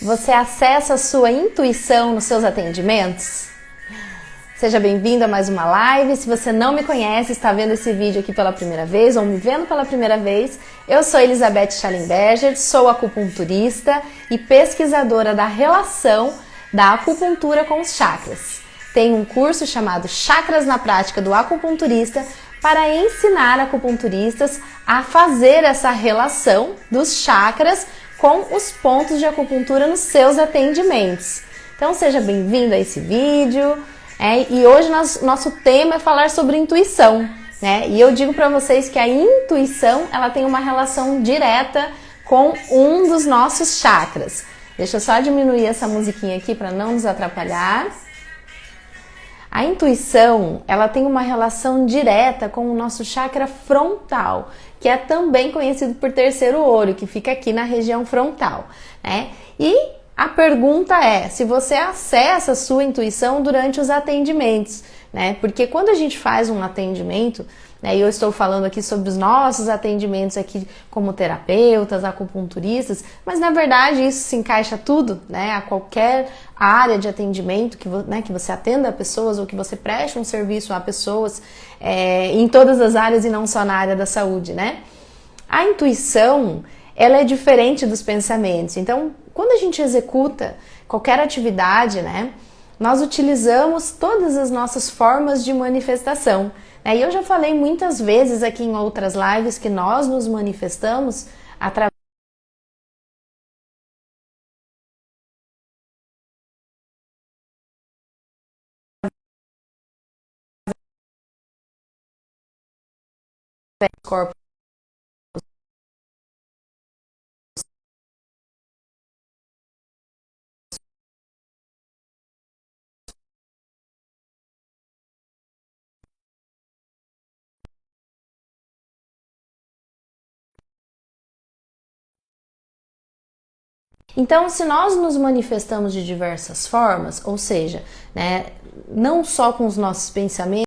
Você acessa a sua intuição nos seus atendimentos? Seja bem-vindo a mais uma live. Se você não me conhece, está vendo esse vídeo aqui pela primeira vez ou me vendo pela primeira vez, eu sou Elizabeth Schallenberger, sou acupunturista e pesquisadora da relação da acupuntura com os chakras. Tenho um curso chamado Chakras na Prática do Acupunturista para ensinar acupunturistas a fazer essa relação dos chakras com os pontos de acupuntura nos seus atendimentos. Então seja bem-vindo a esse vídeo. E hoje nosso tema é falar sobre intuição, né? E eu digo para vocês que a intuição ela tem uma relação direta com um dos nossos chakras. Deixa eu só diminuir essa musiquinha aqui para não nos atrapalhar. A intuição ela tem uma relação direta com o nosso chakra frontal, que é também conhecido por terceiro olho, que fica aqui na região frontal, né? E a pergunta é se você acessa a sua intuição durante os atendimentos, né? Porque quando a gente faz um atendimento, né, e eu estou falando aqui sobre os nossos atendimentos aqui como terapeutas, acupunturistas, mas na verdade isso se encaixa tudo, né, a qualquer área de atendimento que você atenda a pessoas ou que você preste um serviço a pessoas em todas as áreas e não só na área da saúde, né? A intuição, ela é diferente dos pensamentos. Então, quando a gente executa qualquer atividade, né, nós utilizamos todas as nossas formas de manifestação. E eu já falei muitas vezes aqui em outras lives que nós nos manifestamos através do corpo. Então, se nós nos manifestamos de diversas formas, ou seja, né, não só com os nossos pensamentos,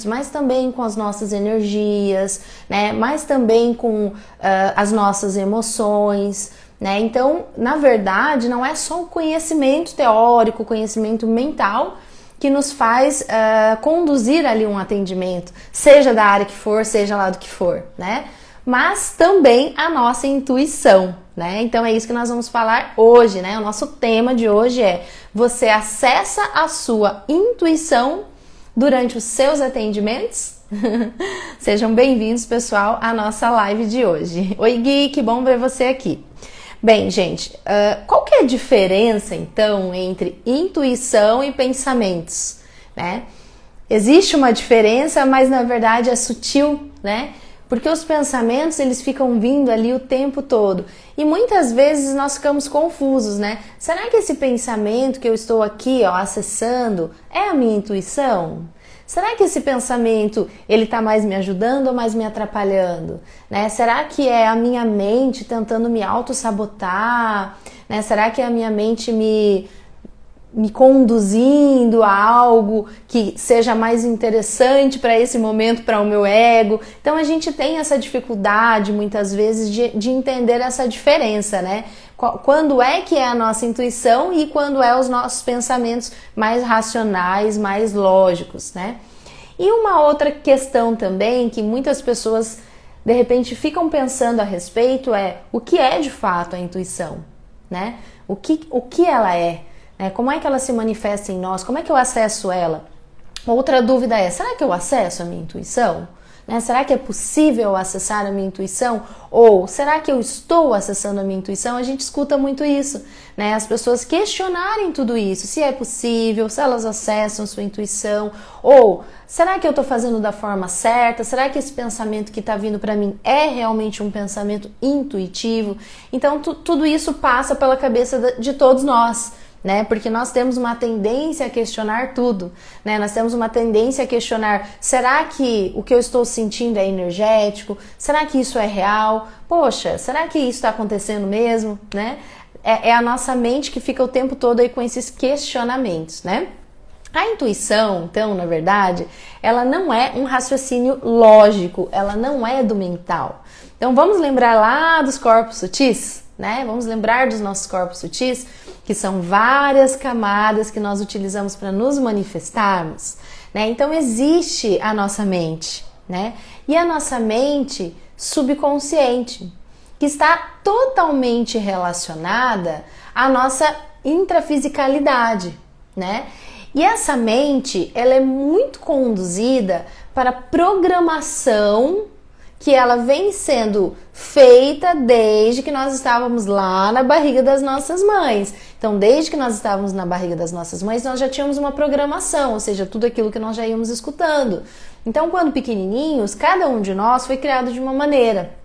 mas também com as nossas energias, né, mas também com as nossas emoções, né? Então, na verdade, não é só o conhecimento teórico, o conhecimento mental que nos faz conduzir ali um atendimento, seja da área que for, seja lá do que for, né? Mas também a nossa intuição, né? Então é isso que nós vamos falar hoje, né? O nosso tema de hoje é: você acessa a sua intuição durante os seus atendimentos? Sejam bem-vindos, pessoal, à nossa live de hoje. Oi, Gui, que bom ver você aqui. Bem, gente, qual que é a diferença, então, entre intuição e pensamentos, né? Existe uma diferença, mas na verdade é sutil, né? Porque os pensamentos, eles ficam vindo ali o tempo todo. E muitas vezes nós ficamos confusos, né? Será que esse pensamento que eu estou aqui, acessando, é a minha intuição? Será que esse pensamento, ele está mais me ajudando ou mais me atrapalhando? Né? Será que é a minha mente tentando me auto-sabotar? Né? Será que é a minha mente me conduzindo a algo que seja mais interessante para esse momento, para o meu ego? Então a gente tem essa dificuldade muitas vezes de entender essa diferença, né? Quando é que é a nossa intuição e quando é os nossos pensamentos mais racionais, mais lógicos, né? E uma outra questão também que muitas pessoas de repente ficam pensando a respeito é: o que é de fato a intuição, né? O que ela é? Como é que ela se manifesta em nós? Como é que eu acesso ela? Outra dúvida é: será que eu acesso a minha intuição? Será que é possível acessar a minha intuição? Ou será que eu estou acessando a minha intuição? A gente escuta muito isso, né? As pessoas questionarem tudo isso, se é possível, se elas acessam sua intuição, ou será que eu estou fazendo da forma certa? Será que esse pensamento que está vindo para mim é realmente um pensamento intuitivo? Então tudo isso passa pela cabeça de todos nós, né? Porque nós temos uma tendência a questionar tudo, né? Nós temos uma tendência a questionar: será que o que eu estou sentindo é energético? Será que isso é real? Poxa, será que isso está acontecendo mesmo, né? É a nossa mente que fica o tempo todo aí com esses questionamentos, né? A intuição, então, na verdade, ela não é um raciocínio lógico, ela não é do mental. Então vamos lembrar lá dos corpos sutis? né? Vamos lembrar dos nossos corpos sutis, que são várias camadas que nós utilizamos para nos manifestarmos, né? Então existe a nossa mente, né? E a nossa mente subconsciente, que está totalmente relacionada à nossa intrafisicalidade, né? E essa mente, ela é muito conduzida para a programação que ela vem sendo feita desde que nós estávamos lá na barriga das nossas mães. Então, desde que nós estávamos na barriga das nossas mães, nós já tínhamos uma programação, ou seja, tudo aquilo que nós já íamos escutando. Então, quando pequenininhos, cada um de nós foi criado de uma maneira.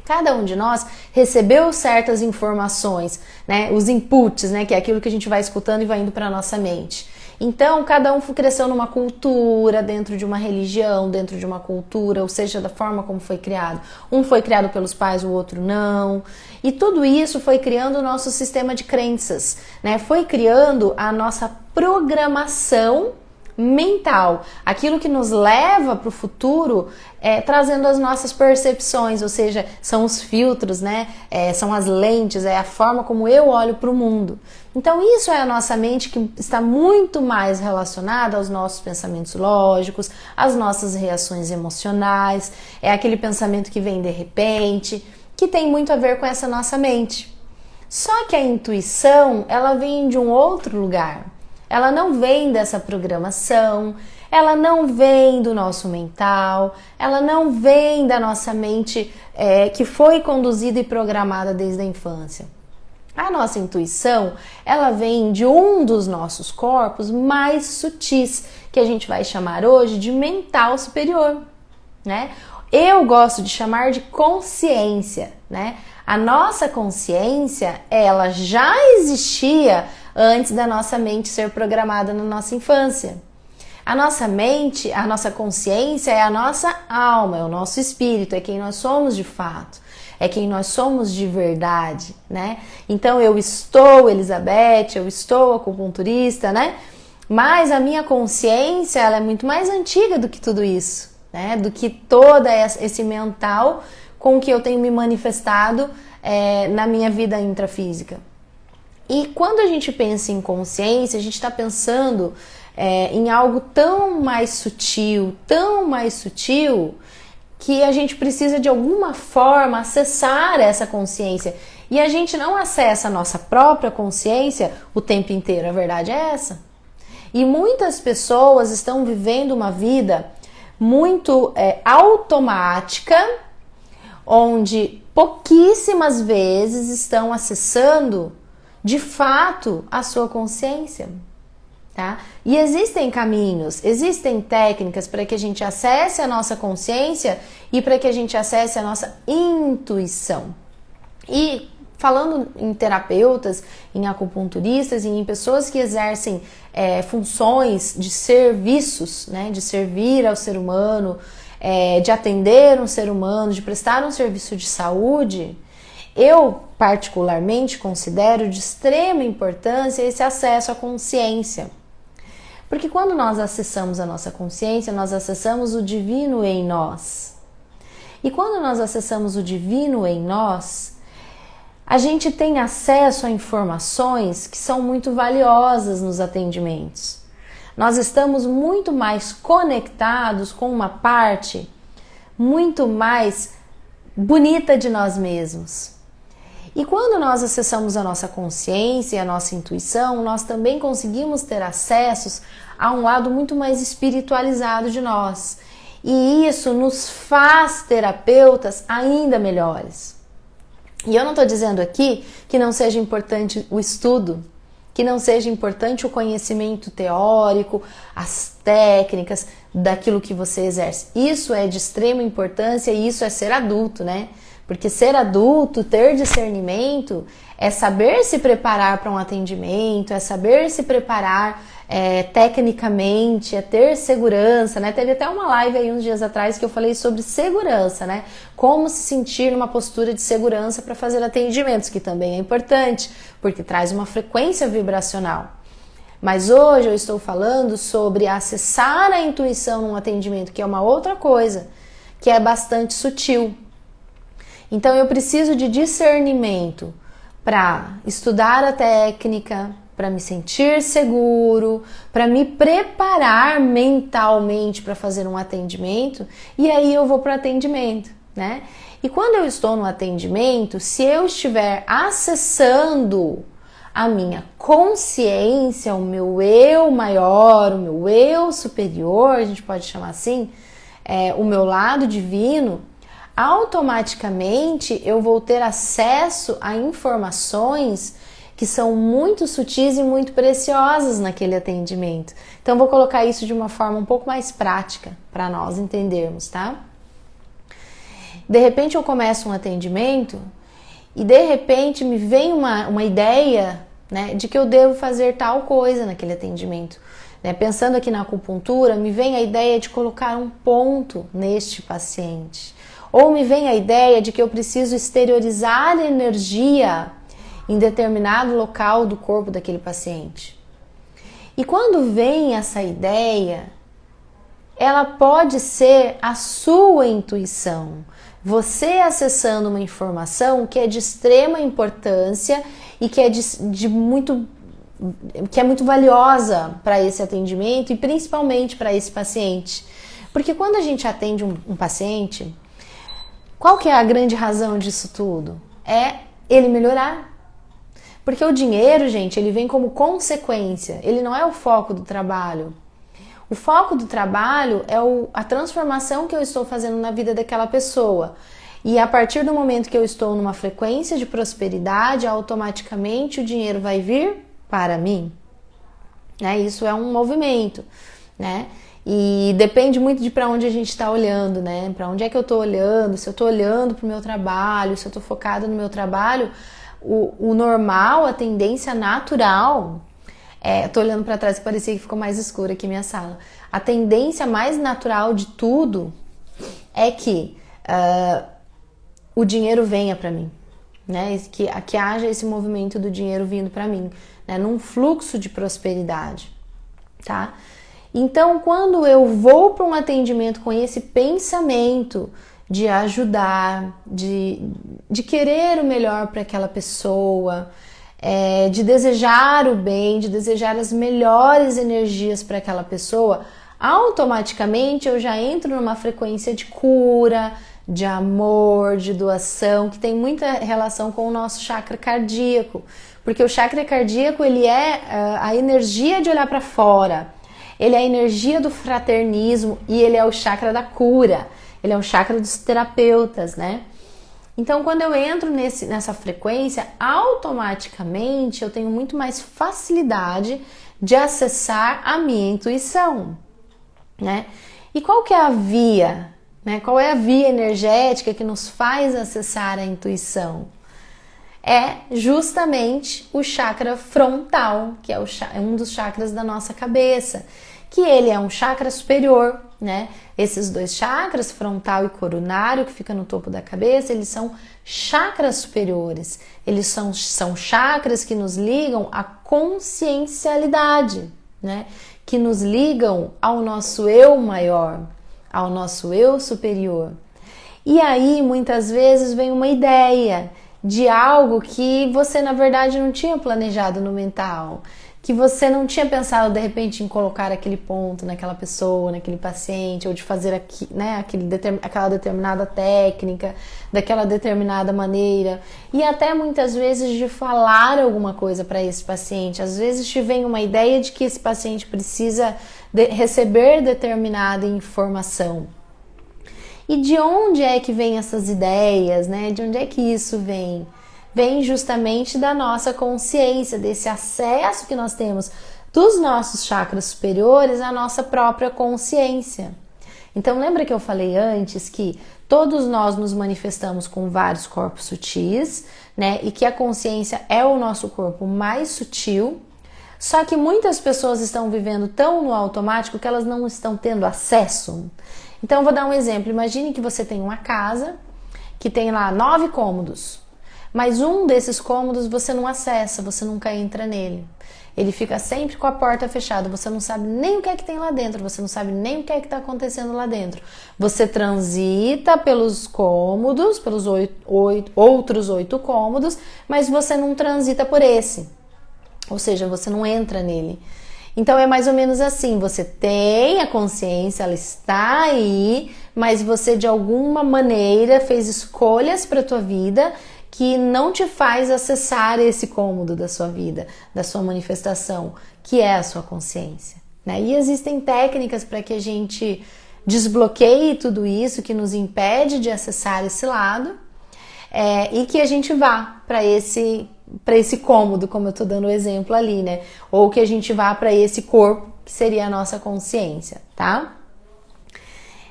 Cada um de nós recebeu certas informações, né? Os inputs, né? Que é aquilo que a gente vai escutando e vai indo para a nossa mente. Então, cada um cresceu numa cultura, dentro de uma religião, dentro de uma cultura, ou seja, da forma como foi criado. Um foi criado pelos pais, o outro não. E tudo isso foi criando o nosso sistema de crenças, né? Foi criando a nossa programação mental, aquilo que nos leva para o futuro, trazendo as nossas percepções, ou seja, são os filtros, né? São as lentes, é a forma como eu olho para o mundo. Então isso é a nossa mente, que está muito mais relacionada aos nossos pensamentos lógicos, às nossas reações emocionais, é aquele pensamento que vem de repente, que tem muito a ver com essa nossa mente. Só que a intuição, ela vem de um outro lugar. Ela não vem dessa programação, ela não vem do nosso mental, ela não vem da nossa mente que foi conduzida e programada desde a infância. A nossa intuição, ela vem de um dos nossos corpos mais sutis, que a gente vai chamar hoje de mental superior, né? Eu gosto de chamar de consciência, né? A nossa consciência, ela já existia antes da nossa mente ser programada na nossa infância. A nossa mente, a nossa consciência é a nossa alma, é o nosso espírito, é quem nós somos de fato, é quem nós somos de verdade, né? Então eu estou Elizabeth, eu estou acupunturista, né? Mas a minha consciência, ela é muito mais antiga do que tudo isso, né? Do que todo esse mental com que eu tenho me manifestado na minha vida intrafísica. E quando a gente pensa em consciência, a gente está pensando em algo tão mais sutil, que a gente precisa de alguma forma acessar essa consciência. E a gente não acessa a nossa própria consciência o tempo inteiro, a verdade é essa. E muitas pessoas estão vivendo uma vida muito automática, onde pouquíssimas vezes estão acessando de fato a sua consciência, tá? E existem caminhos, existem técnicas para que a gente acesse a nossa consciência e para que a gente acesse a nossa intuição. E falando em terapeutas, em acupunturistas e em pessoas que exercem funções de serviços, né, de servir ao ser humano, de atender um ser humano, de prestar um serviço de saúde, eu particularmente considero de extrema importância esse acesso à consciência. Porque quando nós acessamos a nossa consciência, nós acessamos o divino em nós. E quando nós acessamos o divino em nós, a gente tem acesso a informações que são muito valiosas nos atendimentos. Nós estamos muito mais conectados com uma parte muito mais bonita de nós mesmos. E quando nós acessamos a nossa consciência e a nossa intuição, nós também conseguimos ter acessos a um lado muito mais espiritualizado de nós. E isso nos faz terapeutas ainda melhores. E eu não estou dizendo aqui que não seja importante o estudo, que não seja importante o conhecimento teórico, as técnicas daquilo que você exerce. Isso é de extrema importância e isso é ser adulto, né? Porque ser adulto, ter discernimento, é saber se preparar para um atendimento, é saber se preparar tecnicamente, é ter segurança, né? Teve até uma live aí uns dias atrás que eu falei sobre segurança, né? Como se sentir numa postura de segurança para fazer atendimentos, que também é importante, porque traz uma frequência vibracional. Mas hoje eu estou falando sobre acessar a intuição num atendimento, que é uma outra coisa, que é bastante sutil. Então eu preciso de discernimento para estudar a técnica, para me sentir seguro, para me preparar mentalmente para fazer um atendimento, e aí eu vou para o atendimento, né? E quando eu estou no atendimento, se eu estiver acessando a minha consciência, o meu eu maior, o meu eu superior, a gente pode chamar assim, o meu lado divino, automaticamente eu vou ter acesso a informações que são muito sutis e muito preciosas naquele atendimento. Então vou colocar isso de uma forma um pouco mais prática para nós entendermos, tá? De repente eu começo um atendimento e de repente me vem uma ideia, né, de que eu devo fazer tal coisa naquele atendimento. Pensando aqui na acupuntura, me vem a ideia de colocar um ponto neste paciente. Ou me vem a ideia de que eu preciso exteriorizar energia em determinado local do corpo daquele paciente. E quando vem essa ideia, ela pode ser a sua intuição. Você acessando uma informação que é de extrema importância e que é muito valiosa para esse atendimento e principalmente para esse paciente. Porque quando a gente atende um paciente, qual que é a grande razão disso tudo? É ele melhorar. Porque o dinheiro, gente, ele vem como consequência, ele não é o foco do trabalho. O foco do trabalho é a transformação que eu estou fazendo na vida daquela pessoa. E a partir do momento que eu estou numa frequência de prosperidade, automaticamente o dinheiro vai vir para mim. Isso é um movimento, né? E depende muito de para onde a gente está olhando, né? Para onde é que eu estou olhando, se eu estou olhando para o meu trabalho, se eu estou focado no meu trabalho, o normal, a tendência natural... tô olhando para trás e parecia que ficou mais escuro aqui minha sala. A tendência mais natural de tudo é que o dinheiro venha para mim, né? Que haja esse movimento do dinheiro vindo para mim, né? Num fluxo de prosperidade, tá? Então, quando eu vou para um atendimento com esse pensamento de ajudar, de querer o melhor para aquela pessoa, de desejar o bem, de desejar as melhores energias para aquela pessoa, automaticamente eu já entro numa frequência de cura, de amor, de doação, que tem muita relação com o nosso chakra cardíaco, porque o chakra cardíaco ele é a energia de olhar para fora, ele é a energia do fraternismo e ele é o chakra da cura, ele é o chakra dos terapeutas, né? Então, quando eu entro nessa frequência, automaticamente eu tenho muito mais facilidade de acessar a minha intuição, né? E qual que é a via, né? Qual é a via energética que nos faz acessar a intuição? É justamente o chakra frontal, que é um dos chakras da nossa cabeça, que ele é um chakra superior, né? Esses dois chakras, frontal e coronário, que fica no topo da cabeça, eles são chakras superiores. Eles são chakras que nos ligam à consciencialidade, né? Que nos ligam ao nosso eu maior, ao nosso eu superior. E aí, muitas vezes, vem uma ideia de algo que você, na verdade, não tinha planejado no mental, que você não tinha pensado, de repente, em colocar aquele ponto naquela pessoa, naquele paciente, ou de fazer aquela determinada técnica, daquela determinada maneira, e até muitas vezes de falar alguma coisa para esse paciente. Às vezes te vem uma ideia de que esse paciente precisa receber determinada informação. E de onde é que vem essas ideias, né? De onde é que isso vem? Vem justamente da nossa consciência, desse acesso que nós temos dos nossos chakras superiores à nossa própria consciência. Então, lembra que eu falei antes que todos nós nos manifestamos com vários corpos sutis, né? E que a consciência é o nosso corpo mais sutil. Só que muitas pessoas estão vivendo tão no automático que elas não estão tendo acesso. Então, eu vou dar um exemplo. Imagine que você tem uma casa que tem lá 9 cômodos. mas um desses cômodos você não acessa, você nunca entra nele. Ele fica sempre com a porta fechada, você não sabe nem o que é que tem lá dentro, você não sabe nem o que é que está acontecendo lá dentro. Você transita pelos cômodos, pelos outros 8 cômodos, mas você não transita por esse, ou seja, você não entra nele. Então é mais ou menos assim, você tem a consciência, ela está aí, mas você de alguma maneira fez escolhas para a tua vida que não te faz acessar esse cômodo da sua vida, da sua manifestação, que é a sua consciência, né? E existem técnicas para que a gente desbloqueie tudo isso, que nos impede de acessar esse lado, e que a gente vá para esse cômodo, como eu estou dando o exemplo ali, né? Ou que a gente vá para esse corpo, que seria a nossa consciência, tá?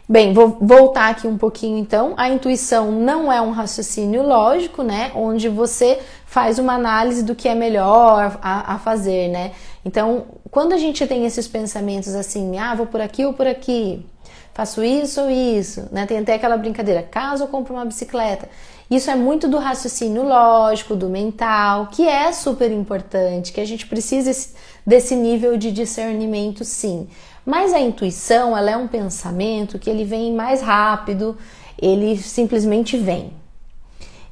Bem, vou voltar aqui um pouquinho então. A intuição não é um raciocínio lógico, né? Onde você faz uma análise do que é melhor a fazer, né? Então, quando a gente tem esses pensamentos assim, vou por aqui ou por aqui, faço isso ou isso, né? Tem até aquela brincadeira, caso eu compre uma bicicleta. Isso é muito do raciocínio lógico, do mental, que é super importante, que a gente precisa desse nível de discernimento, sim. Mas a intuição, ela é um pensamento que ele vem mais rápido, ele simplesmente vem.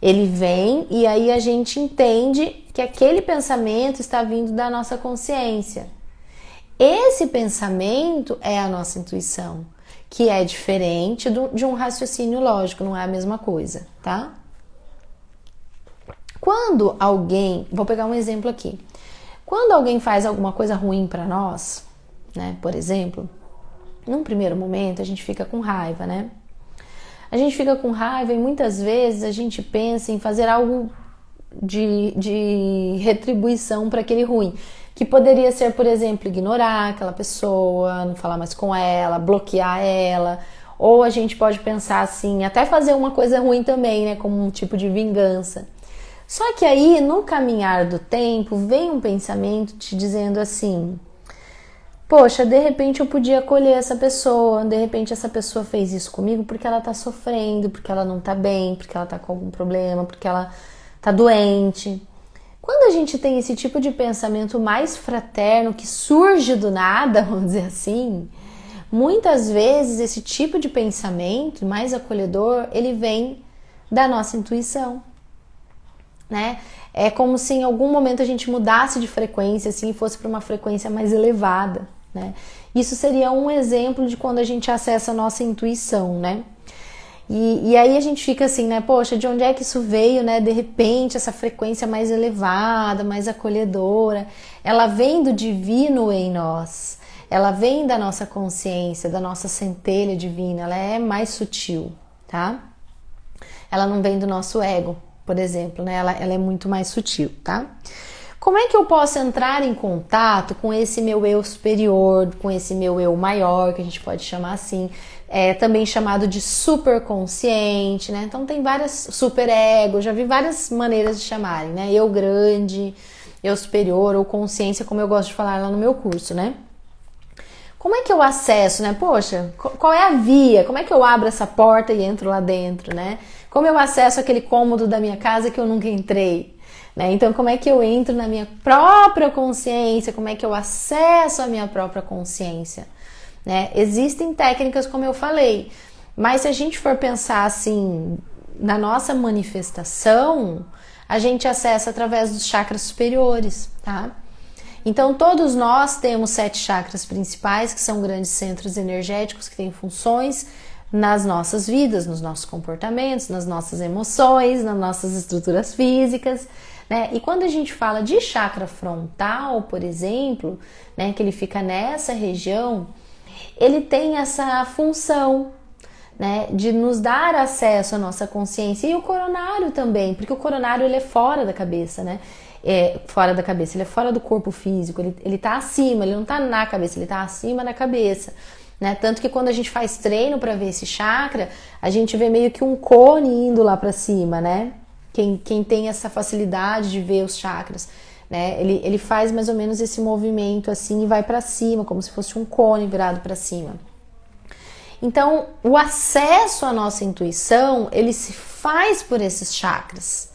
Ele vem e aí a gente entende que aquele pensamento está vindo da nossa consciência. Esse pensamento é a nossa intuição, que é diferente de um raciocínio lógico, não é a mesma coisa, tá? Quando alguém, vou pegar um exemplo aqui, quando alguém faz alguma coisa ruim para nós, né, por exemplo, num primeiro momento a gente fica com raiva, né? A gente fica com raiva e muitas vezes a gente pensa em fazer algo de retribuição para aquele ruim, que poderia ser, por exemplo, ignorar aquela pessoa, não falar mais com ela, bloquear ela, ou a gente pode pensar assim, até fazer uma coisa ruim também, né, como um tipo de vingança. Só que aí, no caminhar do tempo, vem um pensamento te dizendo assim, poxa, de repente eu podia acolher essa pessoa, de repente essa pessoa fez isso comigo porque ela tá sofrendo, porque ela não tá bem, porque ela tá com algum problema, porque ela tá doente. Quando a gente tem esse tipo de pensamento mais fraterno, que surge do nada, vamos dizer assim, muitas vezes esse tipo de pensamento mais acolhedor, ele vem da nossa intuição, né? É como se em algum momento a gente mudasse de frequência, assim, e fosse para uma frequência mais elevada, né? Isso seria um exemplo de quando a gente acessa a nossa intuição, né? E aí a gente fica assim, né? Poxa, de onde é que isso veio, né? De repente, essa frequência mais elevada, mais acolhedora, ela vem do divino em nós. Ela vem da nossa consciência, da nossa centelha divina. Ela é mais sutil, tá? Ela não vem do nosso ego, por exemplo, né? Ela é muito mais sutil, tá? Como é que eu posso entrar em contato com esse meu eu superior, com esse meu eu maior, que a gente pode chamar assim, também chamado de superconsciente, né? Então tem várias superego, já vi várias maneiras de chamarem, né? Eu grande, eu superior ou consciência, como eu gosto de falar lá no meu curso, né? Como é que eu acesso, né? Poxa, qual é a via? Como é que eu abro essa porta e entro lá dentro, né? Como eu acesso aquele cômodo da minha casa que eu nunca entrei? Né? Então, como é que eu entro na minha própria consciência? Como é que eu acesso a minha própria consciência? Né? Existem técnicas, como eu falei, mas se a gente for pensar assim, na nossa manifestação, a gente acessa através dos chakras superiores, tá? Então, todos nós temos 7 chakras principais, que são grandes centros energéticos que têm funções nas nossas vidas, nos nossos comportamentos, nas nossas emoções, nas nossas estruturas físicas, né? E quando a gente fala de chakra frontal, por exemplo, né, que ele fica nessa região, ele tem essa função, né, de nos dar acesso à nossa consciência, e o coronário também, porque o coronário ele é fora da cabeça, né? Fora da cabeça, ele é fora do corpo físico, ele tá acima, ele não tá na cabeça, ele tá acima da cabeça, né? Tanto que quando a gente faz treino para ver esse chakra, a gente vê meio que um cone indo lá para cima, né? Quem tem essa facilidade de ver os chakras, né? Ele faz mais ou menos esse movimento assim e vai para cima, como se fosse um cone virado para cima. Então, o acesso à nossa intuição, ele se faz por esses chakras.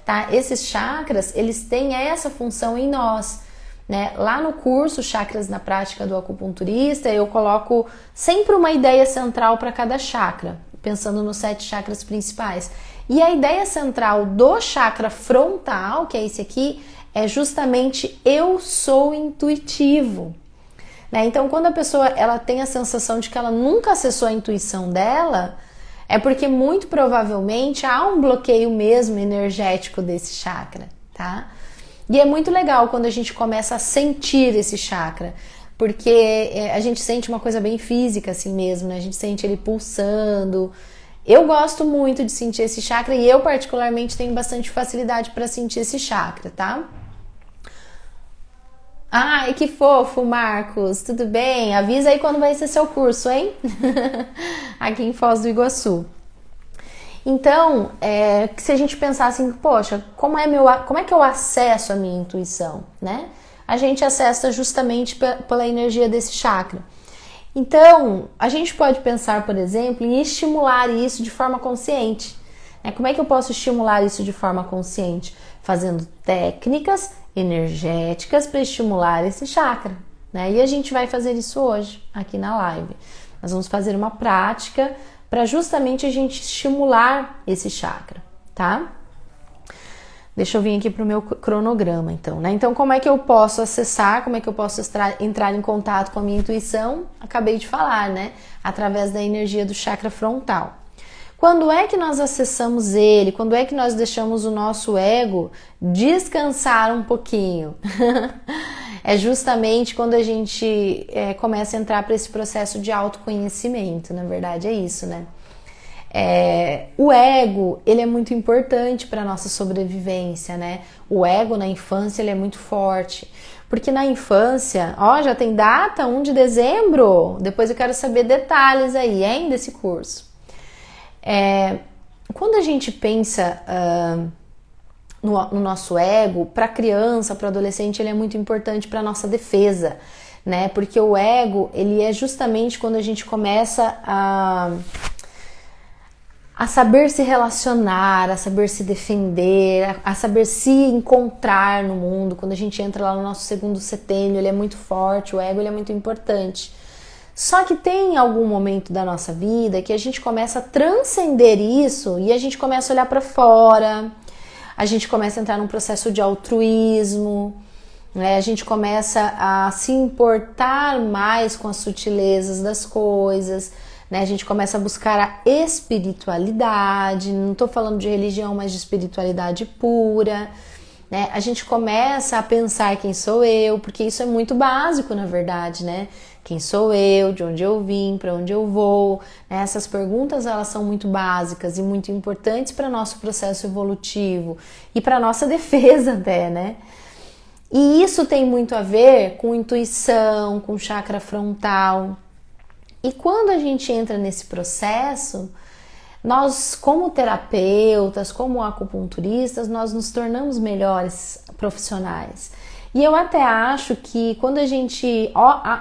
tá? Esses chakras, eles têm essa função em nós, né? Lá no curso Chakras na Prática do Acupunturista, eu coloco sempre uma ideia central para cada chakra, pensando nos 7 chakras principais. E a ideia central do chakra frontal, que é esse aqui, é justamente eu sou intuitivo. Né? Então, quando a pessoa ela tem a sensação de que ela nunca acessou a intuição dela, é porque muito provavelmente há um bloqueio mesmo energético desse chakra, tá? E é muito legal quando a gente começa a sentir esse chakra, porque a gente sente uma coisa bem física assim mesmo, né? A gente sente ele pulsando. Eu gosto muito de sentir esse chakra e eu particularmente tenho bastante facilidade para sentir esse chakra, tá? Ai, que fofo, Marcos, tudo bem? Avisa aí quando vai ser seu curso, hein? Aqui em Foz do Iguaçu. Então, se a gente pensar assim, poxa, como é que eu acesso a minha intuição, né? A gente acessa justamente pela energia desse chakra. Então, a gente pode pensar, por exemplo, em estimular isso de forma consciente. Como é que eu posso estimular isso de forma consciente? Fazendo técnicas energéticas para estimular esse chakra, né? E a gente vai fazer isso hoje, aqui na live. Nós vamos fazer uma prática para justamente a gente estimular esse chakra, tá? Deixa eu vir aqui para o meu cronograma, então, né? Então, como é que eu posso acessar, como é que eu posso entrar em contato com a minha intuição? Acabei de falar, né? Através da energia do chakra frontal. Quando é que nós acessamos ele? Quando é que nós deixamos o nosso ego descansar um pouquinho? É justamente quando a gente começa a entrar para esse processo de autoconhecimento, na verdade é isso, né? O ego, ele é muito importante para a nossa sobrevivência, né? O ego na infância, ele é muito forte. Porque na infância, já tem data, 1 de dezembro, depois eu quero saber detalhes aí, hein, desse curso. Quando a gente pensa no nosso ego, para criança, para adolescente, ele é muito importante para nossa defesa, né? Porque o ego, ele é justamente quando a gente começa a saber se relacionar, a saber se defender, a saber se encontrar no mundo. Quando a gente entra lá no nosso segundo setênio, ele é muito forte, o ego ele é muito importante. Só que tem algum momento da nossa vida que a gente começa a transcender isso e a gente começa a olhar para fora, a gente começa a entrar num processo de altruísmo, né? A gente começa a se importar mais com as sutilezas das coisas, né? A gente começa a buscar a espiritualidade, não estou falando de religião, mas de espiritualidade pura, né? A gente começa a pensar quem sou eu, porque isso é muito básico, na verdade, né? Quem sou eu, de onde eu vim, para onde eu vou, né? Essas perguntas, elas são muito básicas e muito importantes para nosso processo evolutivo e para nossa defesa até, né? E isso tem muito a ver com intuição, com chakra frontal. E quando a gente entra nesse processo, nós, como terapeutas, como acupunturistas, nós nos tornamos melhores profissionais. E eu até acho que quando a gente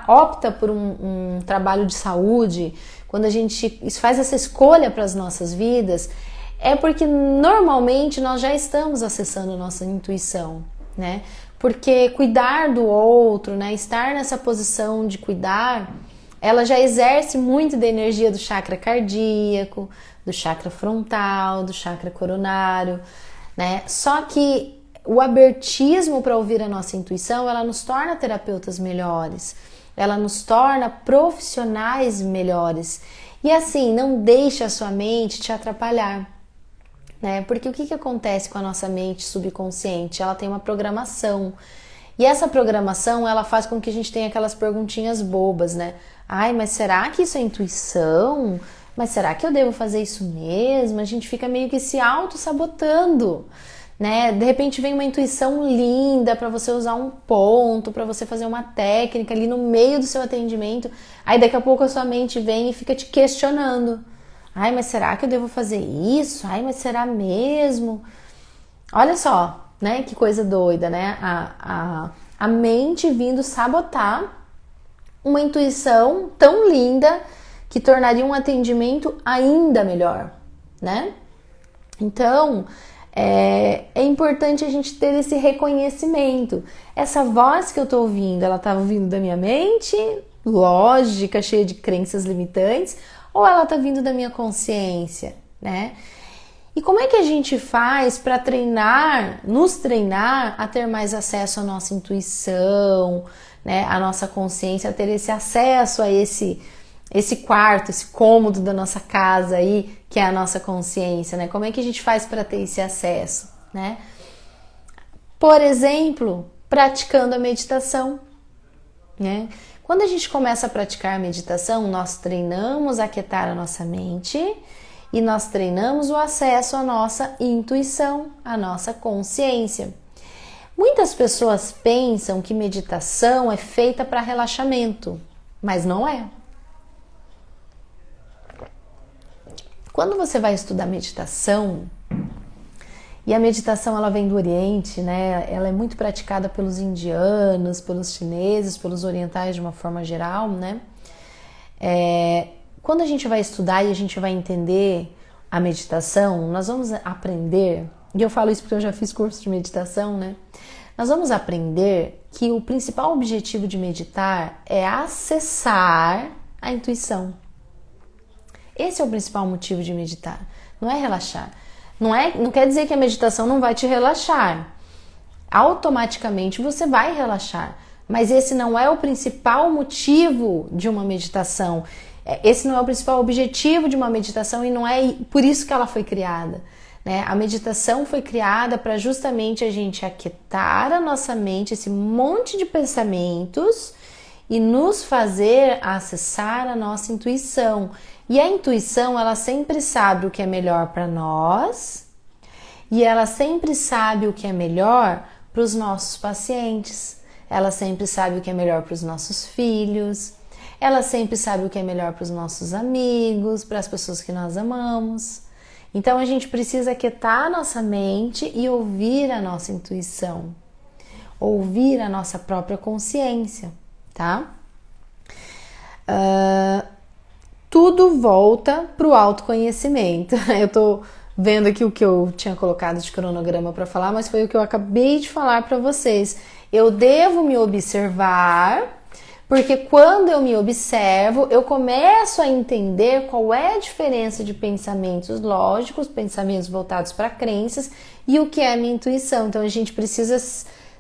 opta por um trabalho de saúde, quando a gente faz essa escolha para as nossas vidas, é porque normalmente nós já estamos acessando a nossa intuição, né? Porque cuidar do outro, né? Estar nessa posição de cuidar, ela já exerce muito da energia do chakra cardíaco, do chakra frontal, do chakra coronário, né? Só que o abertismo para ouvir a nossa intuição, ela nos torna terapeutas melhores, ela nos torna profissionais melhores. E assim, não deixe a sua mente te atrapalhar, né? Porque o que acontece com a nossa mente subconsciente? Ela tem uma programação. E essa programação, ela faz com que a gente tenha aquelas perguntinhas bobas, né? Ai, mas será que isso é intuição? Mas será que eu devo fazer isso mesmo? A gente fica meio que se auto-sabotando, né? De repente vem uma intuição linda para você usar um ponto, para você fazer uma técnica ali no meio do seu atendimento. Aí daqui a pouco a sua mente vem e fica te questionando. Ai, mas será que eu devo fazer isso? Ai, mas será mesmo? Olha só, né? Que coisa doida, né? A mente vindo sabotar uma intuição tão linda que tornaria um atendimento ainda melhor, né? Então, é importante a gente ter esse reconhecimento. Essa voz que eu tô ouvindo, ela tá vindo da minha mente, lógica, cheia de crenças limitantes, ou ela tá vindo da minha consciência, né? E como é que a gente faz para nos treinar a ter mais acesso à nossa intuição, né? À nossa consciência, a ter esse acesso a esse quarto, esse cômodo da nossa casa aí, que é a nossa consciência, né? Como é que a gente faz para ter esse acesso, né? Por exemplo, praticando a meditação, né? Quando a gente começa a praticar a meditação, nós treinamos a aquietar a nossa mente e nós treinamos o acesso à nossa intuição, à nossa consciência. Muitas pessoas pensam que meditação é feita para relaxamento, mas não é. Quando você vai estudar meditação, e a meditação ela vem do Oriente, né? Ela é muito praticada pelos indianos, pelos chineses, pelos orientais de uma forma geral, né? Quando a gente vai estudar e a gente vai entender a meditação, nós vamos aprender, e eu falo isso porque eu já fiz curso de meditação, né? Nós vamos aprender que o principal objetivo de meditar é acessar a intuição. Esse é o principal motivo de meditar, não é relaxar. Não quer dizer que a meditação não vai te relaxar. Automaticamente você vai relaxar, mas esse não é o principal motivo de uma meditação. Esse não é o principal objetivo de uma meditação e não é por isso que ela foi criada, né? A meditação foi criada para justamente a gente aquietar a nossa mente, esse monte de pensamentos, e nos fazer acessar a nossa intuição. E a intuição, ela sempre sabe o que é melhor para nós e ela sempre sabe o que é melhor para os nossos pacientes. Ela sempre sabe o que é melhor para os nossos filhos. Ela sempre sabe o que é melhor para os nossos amigos, para as pessoas que nós amamos. Então a gente precisa aquietar a nossa mente e ouvir a nossa intuição, ouvir a nossa própria consciência, tá? Tudo volta para o autoconhecimento. Eu tô vendo aqui o que eu tinha colocado de cronograma para falar, mas foi o que eu acabei de falar para vocês. Eu devo me observar, porque quando eu me observo, eu começo a entender qual é a diferença de pensamentos lógicos, pensamentos voltados para crenças, e o que é a minha intuição. Então a gente precisa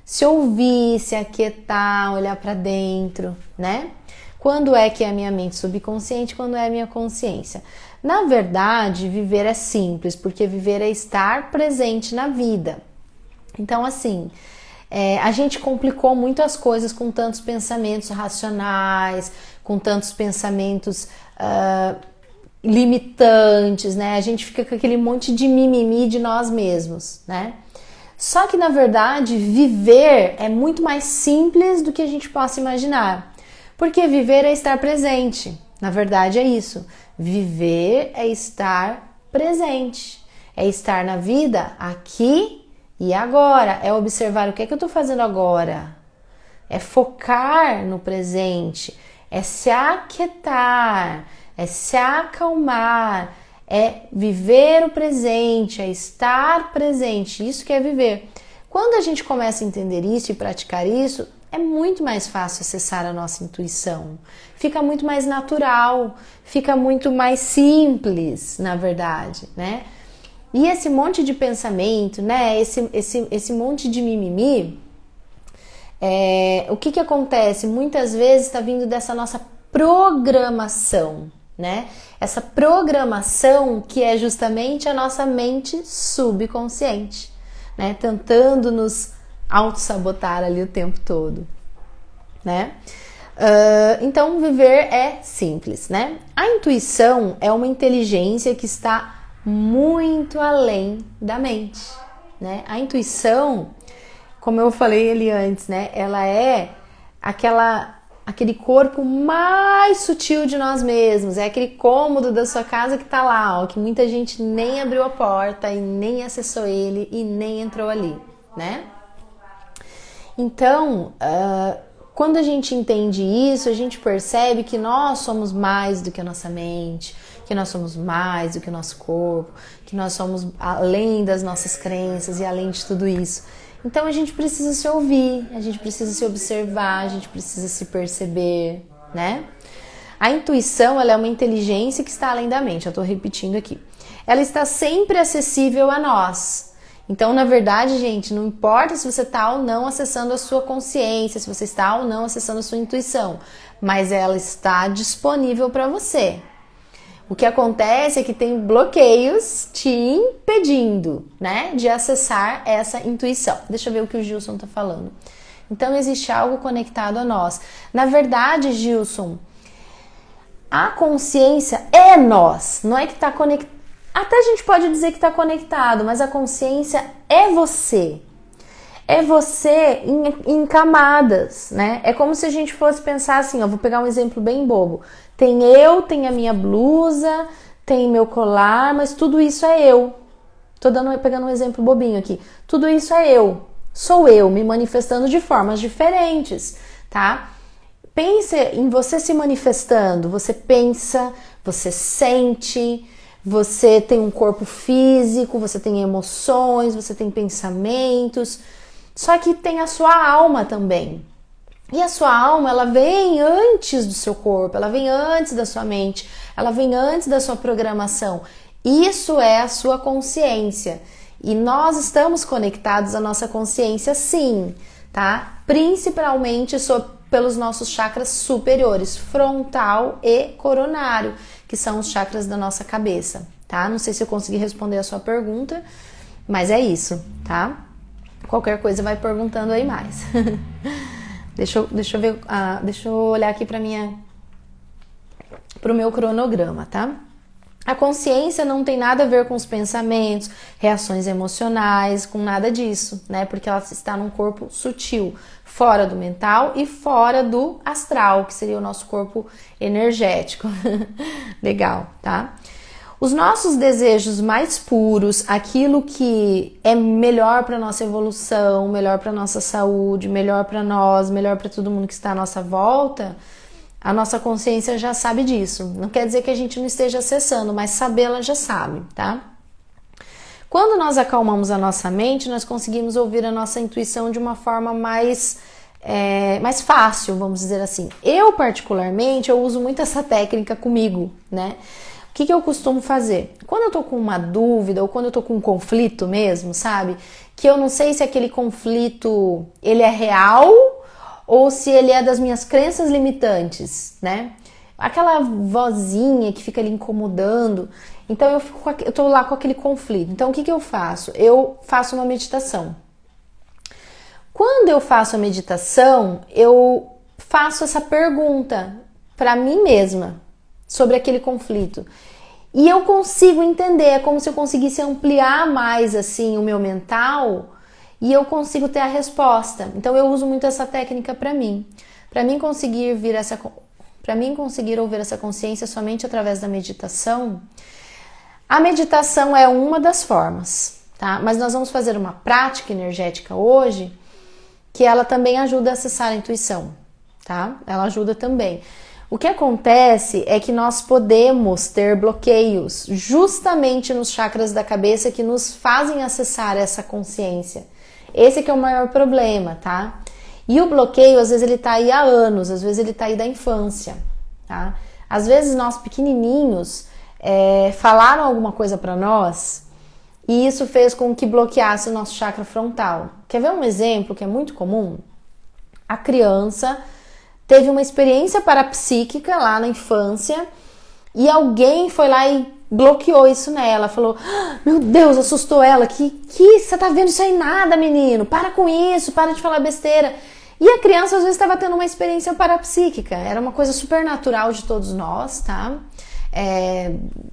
se ouvir, se aquietar, olhar para dentro, né? Quando é que é a minha mente subconsciente, quando é a minha consciência? Na verdade, viver é simples, porque viver é estar presente na vida. Então, assim, a gente complicou muito as coisas com tantos pensamentos racionais, com tantos pensamentos limitantes, né? A gente fica com aquele monte de mimimi de nós mesmos, né? Só que, na verdade, viver é muito mais simples do que a gente possa imaginar. Porque viver é estar presente. Na verdade é isso. Viver é estar presente. É estar na vida aqui e agora. É observar o que é que eu estou fazendo agora. É focar no presente. É se aquietar. É se acalmar. É viver o presente. É estar presente. Isso que é viver. Quando a gente começa a entender isso e praticar isso, é muito mais fácil acessar a nossa intuição. Fica muito mais natural, fica muito mais simples, na verdade, né? E esse monte de pensamento, né? Esse monte de mimimi, o que acontece? Muitas vezes está vindo dessa nossa programação, né? Essa programação que é justamente a nossa mente subconsciente, né? Tentando nos auto-sabotar ali o tempo todo, né? Então, viver é simples, né? A intuição é uma inteligência que está muito além da mente, né? A intuição, como eu falei ali antes, né? Ela é aquele corpo mais sutil de nós mesmos, é aquele cômodo da sua casa que tá lá, ó, que muita gente nem abriu a porta e nem acessou ele e nem entrou ali, né? Então, Quando a gente entende isso, a gente percebe que nós somos mais do que a nossa mente, que nós somos mais do que o nosso corpo, que nós somos além das nossas crenças e além de tudo isso. Então a gente precisa se ouvir, a gente precisa se observar, a gente precisa se perceber, né? A intuição, ela é uma inteligência que está além da mente, eu estou repetindo aqui. Ela está sempre acessível a nós. Então, na verdade, gente, não importa se você está ou não acessando a sua consciência, se você está ou não acessando a sua intuição, mas ela está disponível para você. O que acontece é que tem bloqueios te impedindo, né, de acessar essa intuição. Deixa eu ver o que o Gilson está falando. Então, existe algo conectado a nós. Na verdade, Gilson, a consciência é nós, não é que está conectado. Até a gente pode dizer que está conectado, mas a consciência é você. É você em camadas, né? É como se a gente fosse pensar assim, ó, vou pegar um exemplo bem bobo. Tem eu, tem a minha blusa, tem meu colar, mas tudo isso é eu. Pegando um exemplo bobinho aqui. Tudo isso é eu. Sou eu me manifestando de formas diferentes, tá? Pense em você se manifestando. Você pensa, você sente, você tem um corpo físico, você tem emoções, você tem pensamentos, só que tem a sua alma também. E a sua alma, ela vem antes do seu corpo, ela vem antes da sua mente, ela vem antes da sua programação. Isso é a sua consciência. E nós estamos conectados à nossa consciência, sim, tá? Principalmente pelos nossos chakras superiores, frontal e coronário, que são os chakras da nossa cabeça, tá? Não sei se eu consegui responder a sua pergunta, mas é isso, tá? Qualquer coisa vai perguntando aí mais. Deixa eu ver, deixa eu olhar aqui para o meu cronograma, tá? A consciência não tem nada a ver com os pensamentos, reações emocionais, com nada disso, né? Porque ela está num corpo sutil, fora do mental e fora do astral, que seria o nosso corpo energético. Legal, tá? Os nossos desejos mais puros, aquilo que é melhor para nossa evolução, melhor para nossa saúde, melhor para nós, melhor para todo mundo que está à nossa volta, a nossa consciência já sabe disso. Não quer dizer que a gente não esteja acessando, mas saber ela já sabe, tá? Quando nós acalmamos a nossa mente, nós conseguimos ouvir a nossa intuição de uma forma mais fácil, vamos dizer assim. Eu, particularmente, eu uso muito essa técnica comigo, né? O que eu costumo fazer? Quando eu tô com uma dúvida ou quando eu tô com um conflito mesmo, sabe? Que eu não sei se aquele conflito, ele é real ou se ele é das minhas crenças limitantes, né? Aquela vozinha que fica ali incomodando. Então eu tô lá com aquele conflito. Então o que eu faço? Eu faço uma meditação. Quando eu faço a meditação, eu faço essa pergunta para mim mesma sobre aquele conflito. E eu consigo entender, é como se eu conseguisse ampliar mais assim o meu mental e eu consigo ter a resposta. Então eu uso muito essa técnica para mim. Para mim conseguir ouvir essa consciência somente através da meditação. A meditação é uma das formas, tá? Mas nós vamos fazer uma prática energética hoje que ela também ajuda a acessar a intuição, tá? Ela ajuda também. O que acontece é que nós podemos ter bloqueios justamente nos chakras da cabeça que nos fazem acessar essa consciência. Esse que é o maior problema, tá? E o bloqueio, às vezes, ele tá aí há anos, às vezes ele tá aí da infância, tá? Às vezes nós pequenininhos falaram alguma coisa para nós e isso fez com que bloqueasse o nosso chakra frontal. Quer ver um exemplo que é muito comum? A criança teve uma experiência parapsíquica lá na infância e alguém foi lá e bloqueou isso nela. Falou, meu Deus, assustou ela. Que você tá vendo isso aí nada, menino? Para com isso, para de falar besteira. E a criança às vezes estava tendo uma experiência parapsíquica. Era uma coisa super natural de todos nós, tá?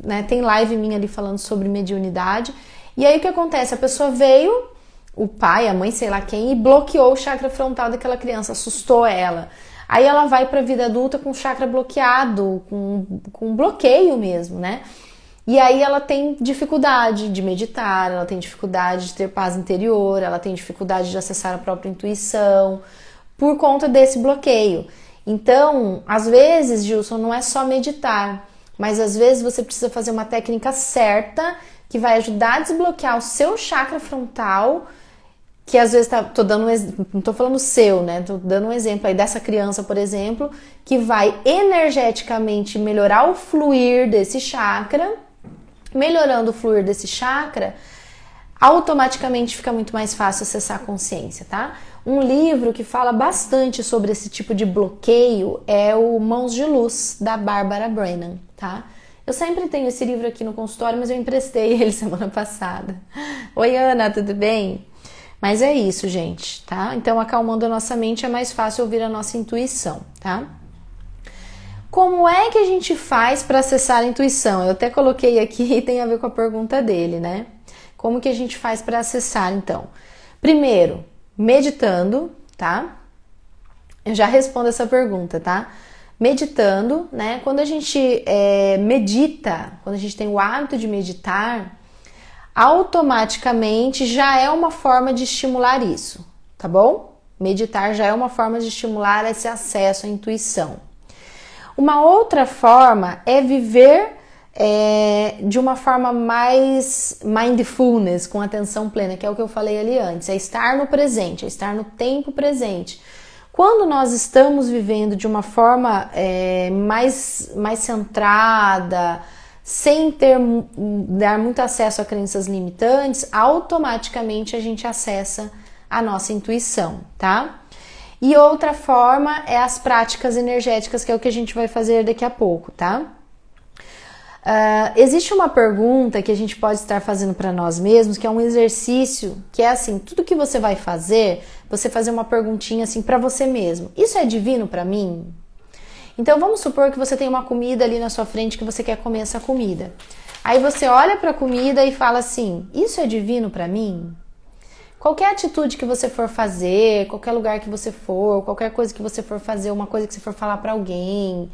Né, tem live minha ali falando sobre mediunidade. E aí o que acontece? A pessoa veio, o pai, a mãe, sei lá quem, e bloqueou o chakra frontal daquela criança, assustou ela. Aí ela vai para a vida adulta com o chakra bloqueado, com bloqueio mesmo, né? E aí ela tem dificuldade de meditar, ela tem dificuldade de ter paz interior, ela tem dificuldade de acessar a própria intuição, por conta desse bloqueio. Então, às vezes, Gilson, não é só meditar, mas às vezes você precisa fazer uma técnica certa que vai ajudar a desbloquear o seu chakra frontal, que às vezes não tô falando seu, né? Tô dando um exemplo aí dessa criança, por exemplo, que vai energeticamente melhorar o fluir desse chakra. Melhorando o fluir desse chakra, automaticamente fica muito mais fácil acessar a consciência, tá? Um livro que fala bastante sobre esse tipo de bloqueio é o Mãos de Luz, da Barbara Brennan, tá? Eu sempre tenho esse livro aqui no consultório, mas eu emprestei ele semana passada. Oi, Ana, tudo bem? Mas é isso, gente, tá? Então, acalmando a nossa mente é mais fácil ouvir a nossa intuição, tá? Como é que a gente faz para acessar a intuição? Eu até coloquei aqui e tem a ver com a pergunta dele, né? Como que a gente faz para acessar, então? Primeiro, meditando, tá? Eu já respondo essa pergunta, tá? Meditando, né? Quando a gente medita, quando a gente tem o hábito de meditar, automaticamente já é uma forma de estimular isso, tá bom? Meditar já é uma forma de estimular esse acesso à intuição. Uma outra forma é viver de uma forma mais mindfulness, com atenção plena, que é o que eu falei ali antes, é estar no presente, é estar no tempo presente. Quando nós estamos vivendo de uma forma mais centrada, sem dar muito acesso a crenças limitantes, automaticamente a gente acessa a nossa intuição, tá? E outra forma é as práticas energéticas, que é o que a gente vai fazer daqui a pouco, tá? Existe uma pergunta que a gente pode estar fazendo para nós mesmos, que é um exercício, que é assim, tudo que você vai fazer, você fazer uma perguntinha assim para você mesmo. Isso é divino para mim? Então vamos supor que você tem uma comida ali na sua frente que você quer comer essa comida. Aí você olha para a comida e fala assim, isso é divino para mim? Qualquer atitude que você for fazer, qualquer lugar que você for, qualquer coisa que você for fazer, uma coisa que você for falar para alguém,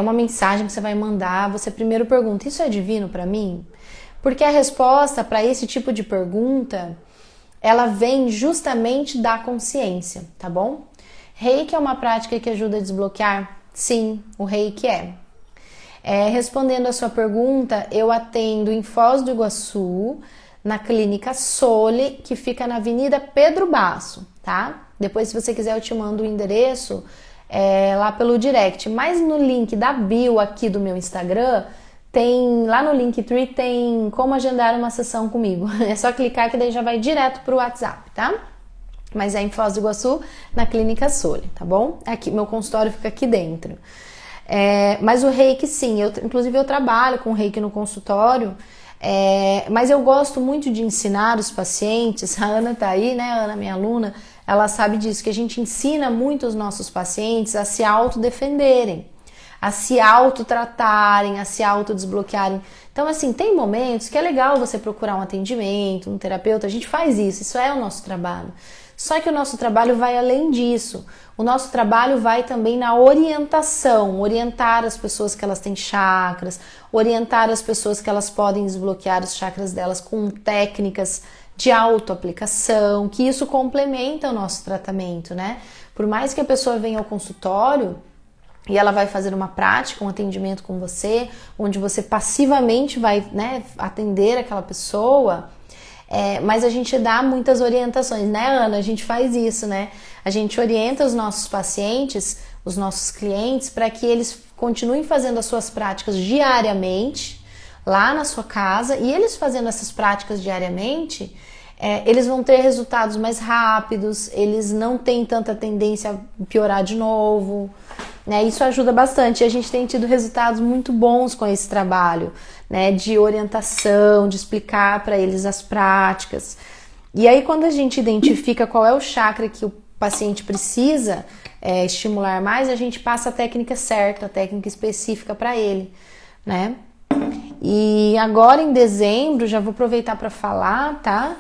uma mensagem que você vai mandar, você primeiro pergunta, isso é divino para mim? Porque a resposta para esse tipo de pergunta, ela vem justamente da consciência, tá bom? Reiki é uma prática que ajuda a desbloquear? Sim, o Reiki é. Respondendo a sua pergunta, eu atendo em Foz do Iguaçu, na Clínica Sole, que fica na Avenida Pedro Basso, tá? Depois, se você quiser, eu te mando o endereço lá pelo direct. Mas no link da bio aqui do meu Instagram, lá no Linktree tem como agendar uma sessão comigo. É só clicar que daí já vai direto pro WhatsApp, tá? Mas é em Foz do Iguaçu, na Clínica Sole, tá bom? Aqui, meu consultório fica aqui dentro. Mas o Reiki, sim, inclusive eu trabalho com Reiki no consultório, mas eu gosto muito de ensinar os pacientes. A Ana tá aí, né, Ana, minha aluna, ela sabe disso, que a gente ensina muito os nossos pacientes a se autodefenderem, a se autotratarem, a se autodesbloquearem. Então, assim, tem momentos que é legal você procurar um atendimento, um terapeuta, a gente faz isso é o nosso trabalho. Só que o nosso trabalho vai além disso. O nosso trabalho vai também na orientação, orientar as pessoas que elas têm chakras, orientar as pessoas que elas podem desbloquear os chakras delas com técnicas de autoaplicação, que isso complementa o nosso tratamento, né? Por mais que a pessoa venha ao consultório e ela vai fazer uma prática, um atendimento com você, onde você passivamente vai, né, atender aquela pessoa, mas a gente dá muitas orientações, né, Ana? A gente faz isso, né? A gente orienta os nossos pacientes, os nossos clientes, para que eles continuem fazendo as suas práticas diariamente, lá na sua casa, e eles fazendo essas práticas diariamente, eles vão ter resultados mais rápidos, eles não têm tanta tendência a piorar de novo, né? Isso ajuda bastante, e a gente tem tido resultados muito bons com esse trabalho, né, de orientação, de explicar para eles as práticas. E aí, quando a gente identifica qual é o chakra que o paciente precisa estimular mais, a gente passa a técnica certa, a técnica específica para ele, né? E agora em dezembro, já vou aproveitar para falar, tá?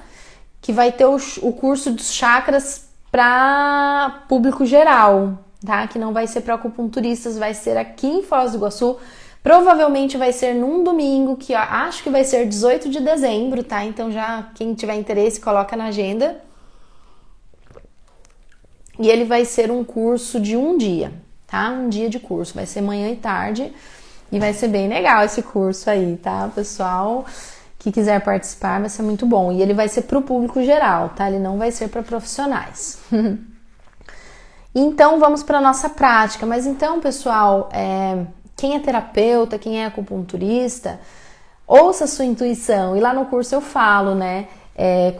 Que vai ter o curso dos chakras para público geral, tá? Que não vai ser para acupunturistas, vai ser aqui em Foz do Iguaçu. Provavelmente vai ser num domingo, que acho que vai ser 18 de dezembro, tá? Então já, quem tiver interesse, coloca na agenda. e ele vai ser um curso de um dia, tá? Um dia de curso, vai ser manhã e tarde, e vai ser bem legal esse curso aí, tá, pessoal? Que quiser participar, vai ser muito bom. E ele vai ser para o público geral, tá? Ele não vai ser para profissionais. Então, vamos para a nossa prática. Mas então, pessoal, quem é terapeuta, quem é acupunturista, ouça a sua intuição. E lá no curso eu falo, né?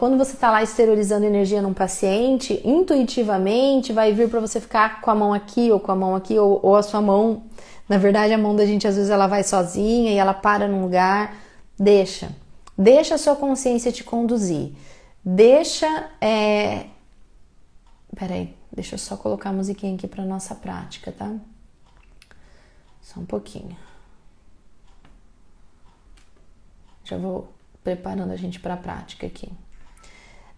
Quando você está lá exteriorizando energia num paciente, intuitivamente vai vir para você ficar com a mão aqui, ou com a mão aqui, ou a sua mão. Na verdade, a mão da gente, às vezes, ela vai sozinha e ela para num lugar. Deixa a sua consciência te conduzir. Peraí, deixa eu só colocar a musiquinha aqui para nossa prática, tá? Só um pouquinho. Já vou preparando a gente para a prática aqui.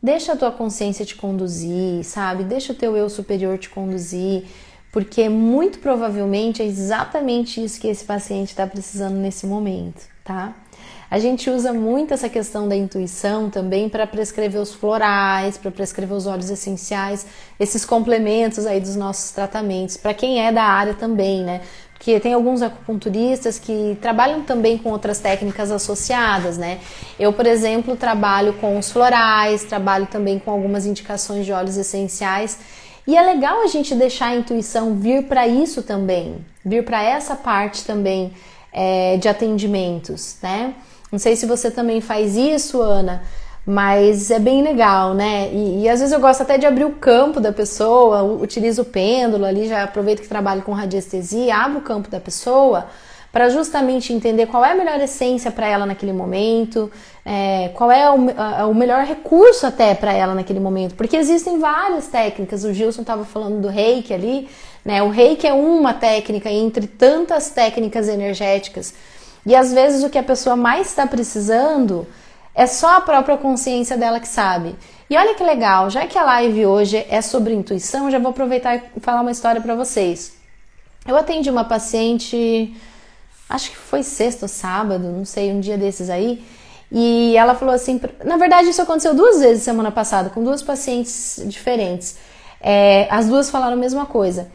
Deixa a tua consciência te conduzir, sabe? Deixa o teu eu superior te conduzir, porque muito provavelmente é exatamente isso que esse paciente está precisando nesse momento, tá? A gente usa muito essa questão da intuição também para prescrever os florais, para prescrever os óleos essenciais, esses complementos aí dos nossos tratamentos, para quem é da área também, né? Porque tem alguns acupunturistas que trabalham também com outras técnicas associadas, né? Eu, por exemplo, trabalho com os florais, trabalho também com algumas indicações de óleos essenciais, e é legal a gente deixar a intuição vir para isso também, vir para essa parte também de atendimentos, né? Não sei se você também faz isso, Ana, mas é bem legal, né? E às vezes eu gosto até de abrir o campo da pessoa, utilizo o pêndulo ali, já aproveito que trabalho com radiestesia, abro o campo da pessoa para justamente entender qual é a melhor essência para ela naquele momento, qual é o melhor recurso até para ela naquele momento, porque existem várias técnicas. O Gilson estava falando do Reiki ali, né? O Reiki é uma técnica entre tantas técnicas energéticas. E às vezes o que a pessoa mais está precisando é só a própria consciência dela que sabe. E olha que legal, já que a live hoje é sobre intuição, eu já vou aproveitar e falar uma história para vocês. Eu atendi uma paciente, acho que foi sexta ou sábado, não sei, um dia desses aí, e ela falou assim, na verdade isso aconteceu 2 vezes semana passada, com 2 pacientes diferentes. As duas falaram a mesma coisa,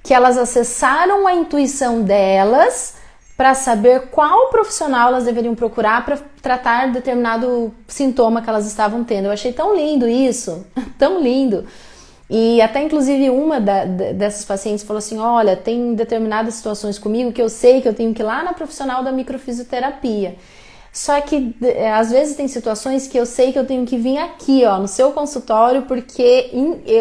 que elas acessaram a intuição delas para saber qual profissional elas deveriam procurar para tratar determinado sintoma que elas estavam tendo. Eu achei tão lindo isso, tão lindo. E até inclusive uma dessas pacientes falou assim, olha, tem determinadas situações comigo que eu sei que eu tenho que ir lá na profissional da microfisioterapia. Só que às vezes tem situações que eu sei que eu tenho que vir aqui, ó, no seu consultório, porque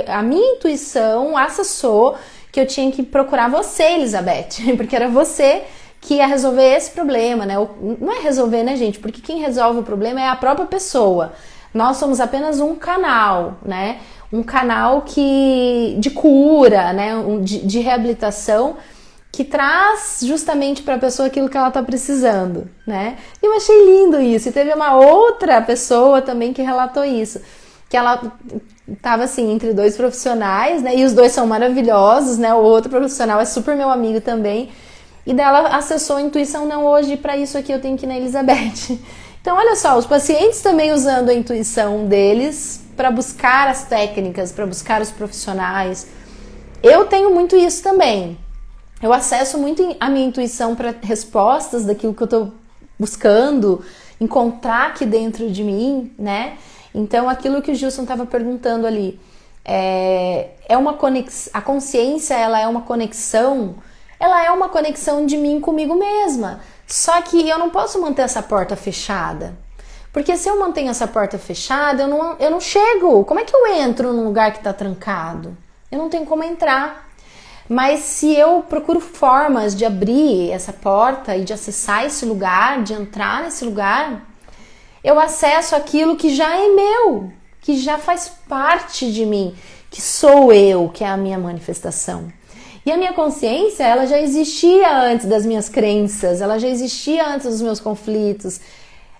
a minha intuição acessou que eu tinha que procurar você, Elizabeth, porque era você que ia resolver esse problema, né? Não é resolver, né, gente? Porque quem resolve o problema é a própria pessoa. Nós somos apenas um canal, né? Um canal de cura, né? De reabilitação, que traz justamente para a pessoa aquilo que ela está precisando, né? E eu achei lindo isso. E teve uma outra pessoa também que relatou isso, que ela estava assim entre 2 profissionais, né? E os 2 são maravilhosos, né? O outro profissional é super meu amigo também. E dela acessou a intuição, não, hoje para isso aqui eu tenho que ir na Elizabeth. Então olha só, os pacientes também usando a intuição deles para buscar as técnicas, para buscar os profissionais. Eu tenho muito isso também. Eu acesso muito a minha intuição para respostas daquilo que eu estou buscando encontrar aqui dentro de mim, né? Então aquilo que o Gilson estava perguntando ali, a consciência, ela é uma conexão de mim comigo mesma. Só que eu não posso manter essa porta fechada. Porque se eu mantenho essa porta fechada, eu não chego. Como é que eu entro num lugar que está trancado? Eu não tenho como entrar. Mas se eu procuro formas de abrir essa porta e de acessar esse lugar, de entrar nesse lugar, eu acesso aquilo que já é meu, que já faz parte de mim, que sou eu, que é a minha manifestação. E a minha consciência, ela já existia antes das minhas crenças, ela já existia antes dos meus conflitos.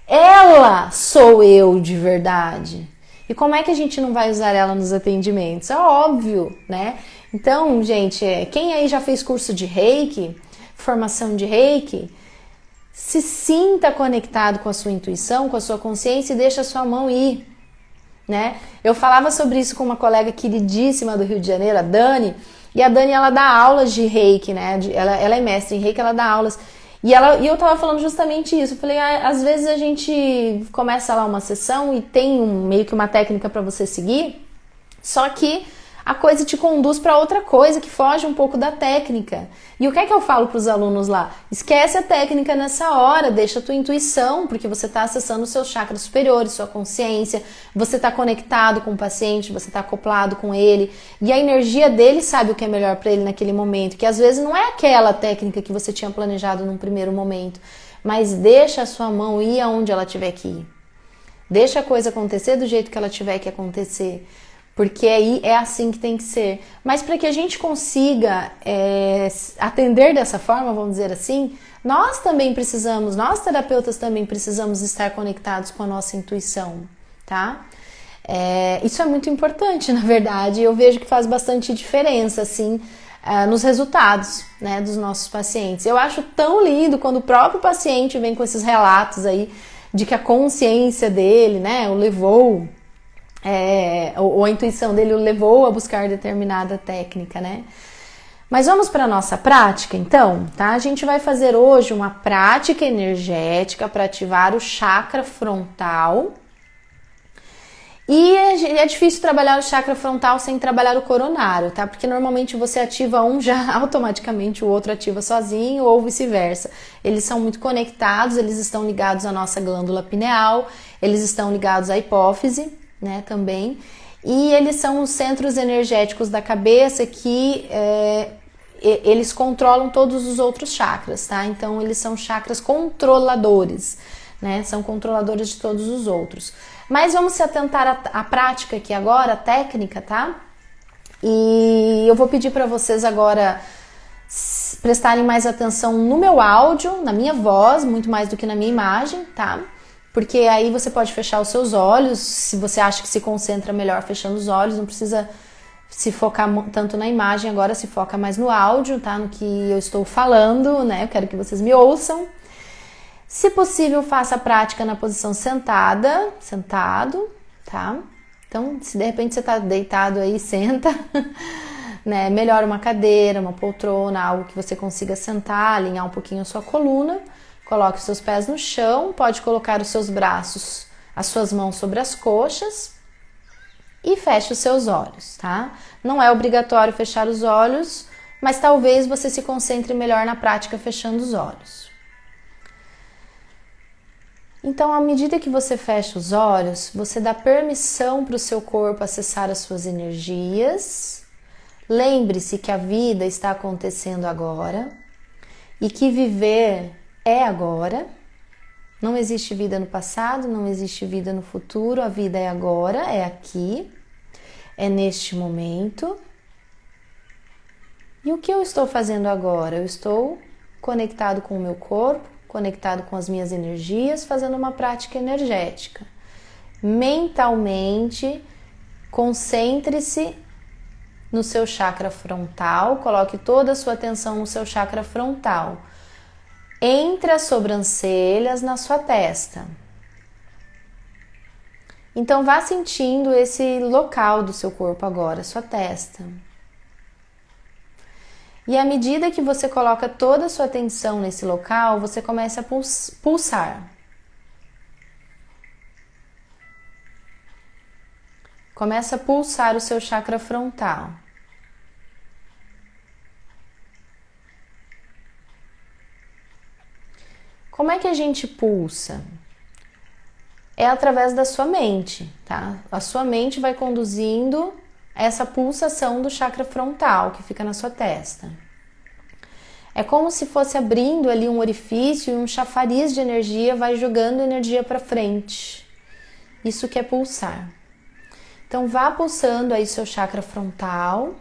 Ela sou eu de verdade. E como é que a gente não vai usar ela nos atendimentos? É óbvio, né? Então, gente, quem aí já fez curso de Reiki, formação de Reiki, se sinta conectado com a sua intuição, com a sua consciência e deixa a sua mão ir. né? Eu falava sobre isso com uma colega queridíssima do Rio de Janeiro, a Dani, e a Dani, ela dá aulas de Reiki, né? Ela é mestre em Reiki, ela dá aulas. E eu tava falando justamente isso. Eu falei, às vezes a gente começa lá uma sessão e tem meio que uma técnica para você seguir, só que a coisa te conduz para outra coisa que foge um pouco da técnica. E o que é que eu falo para os alunos lá? Esquece a técnica nessa hora, deixa a tua intuição, porque você está acessando os seus chakras superiores, sua consciência, você está conectado com o paciente, você está acoplado com ele, e a energia dele sabe o que é melhor para ele naquele momento, que às vezes não é aquela técnica que você tinha planejado num primeiro momento, mas deixa a sua mão ir aonde ela tiver que ir. Deixa a coisa acontecer do jeito que ela tiver que acontecer. Porque aí é assim que tem que ser. Mas para que a gente consiga atender dessa forma, vamos dizer assim, nós também precisamos, nós terapeutas também precisamos estar conectados com a nossa intuição, tá? Isso é muito importante, na verdade, eu vejo que faz bastante diferença, assim, nos resultados, né, dos nossos pacientes. Eu acho tão lindo quando o próprio paciente vem com esses relatos aí de que a consciência dele, né, o levou... ou a intuição dele o levou a buscar determinada técnica, né? Mas vamos para a nossa prática, então, tá? A gente vai fazer hoje uma prática energética para ativar o chakra frontal. E é difícil trabalhar o chakra frontal sem trabalhar o coronário, tá? Porque normalmente você ativa um, já automaticamente o outro ativa sozinho ou vice-versa. Eles são muito conectados, eles estão ligados à nossa glândula pineal, eles estão ligados à hipófise, né, também, e eles são os centros energéticos da cabeça que eles controlam todos os outros chakras, tá? Então eles são chakras controladores, né? São controladores de todos os outros. Mas vamos se atentar à prática aqui agora, a técnica, tá? E eu vou pedir para vocês agora prestarem mais atenção no meu áudio, na minha voz, muito mais do que na minha imagem, tá? Porque aí você pode fechar os seus olhos, se você acha que se concentra melhor fechando os olhos, não precisa se focar tanto na imagem, agora se foca mais no áudio, tá? No que eu estou falando, né? Eu quero que vocês me ouçam. Se possível, faça a prática na posição sentada, sentado, tá? Então, se de repente você tá deitado aí, senta, né? Melhor uma cadeira, uma poltrona, algo que você consiga sentar, alinhar um pouquinho a sua coluna. Coloque os seus pés no chão, pode colocar os seus braços, as suas mãos sobre as coxas e feche os seus olhos, tá? Não é obrigatório fechar os olhos, mas talvez você se concentre melhor na prática fechando os olhos. Então, à medida que você fecha os olhos, você dá permissão para o seu corpo acessar as suas energias. Lembre-se que a vida está acontecendo agora e que viver é agora, não existe vida no passado, não existe vida no futuro, a vida é agora, é aqui, é neste momento. E o que eu estou fazendo agora? Eu estou conectado com o meu corpo, conectado com as minhas energias, fazendo uma prática energética. Mentalmente, concentre-se no seu chakra frontal, coloque toda a sua atenção no seu chakra frontal. Entre as sobrancelhas, na sua testa. Então vá sentindo esse local do seu corpo agora, sua testa. E à medida que você coloca toda a sua atenção nesse local, você começa a pulsar. Começa a pulsar o seu chakra frontal. Como é que a gente pulsa? É através da sua mente, tá? A sua mente vai conduzindo essa pulsação do chakra frontal que fica na sua testa. É como se fosse abrindo ali um orifício e um chafariz de energia vai jogando energia para frente. Isso que é pulsar. Então vá pulsando aí seu chakra frontal.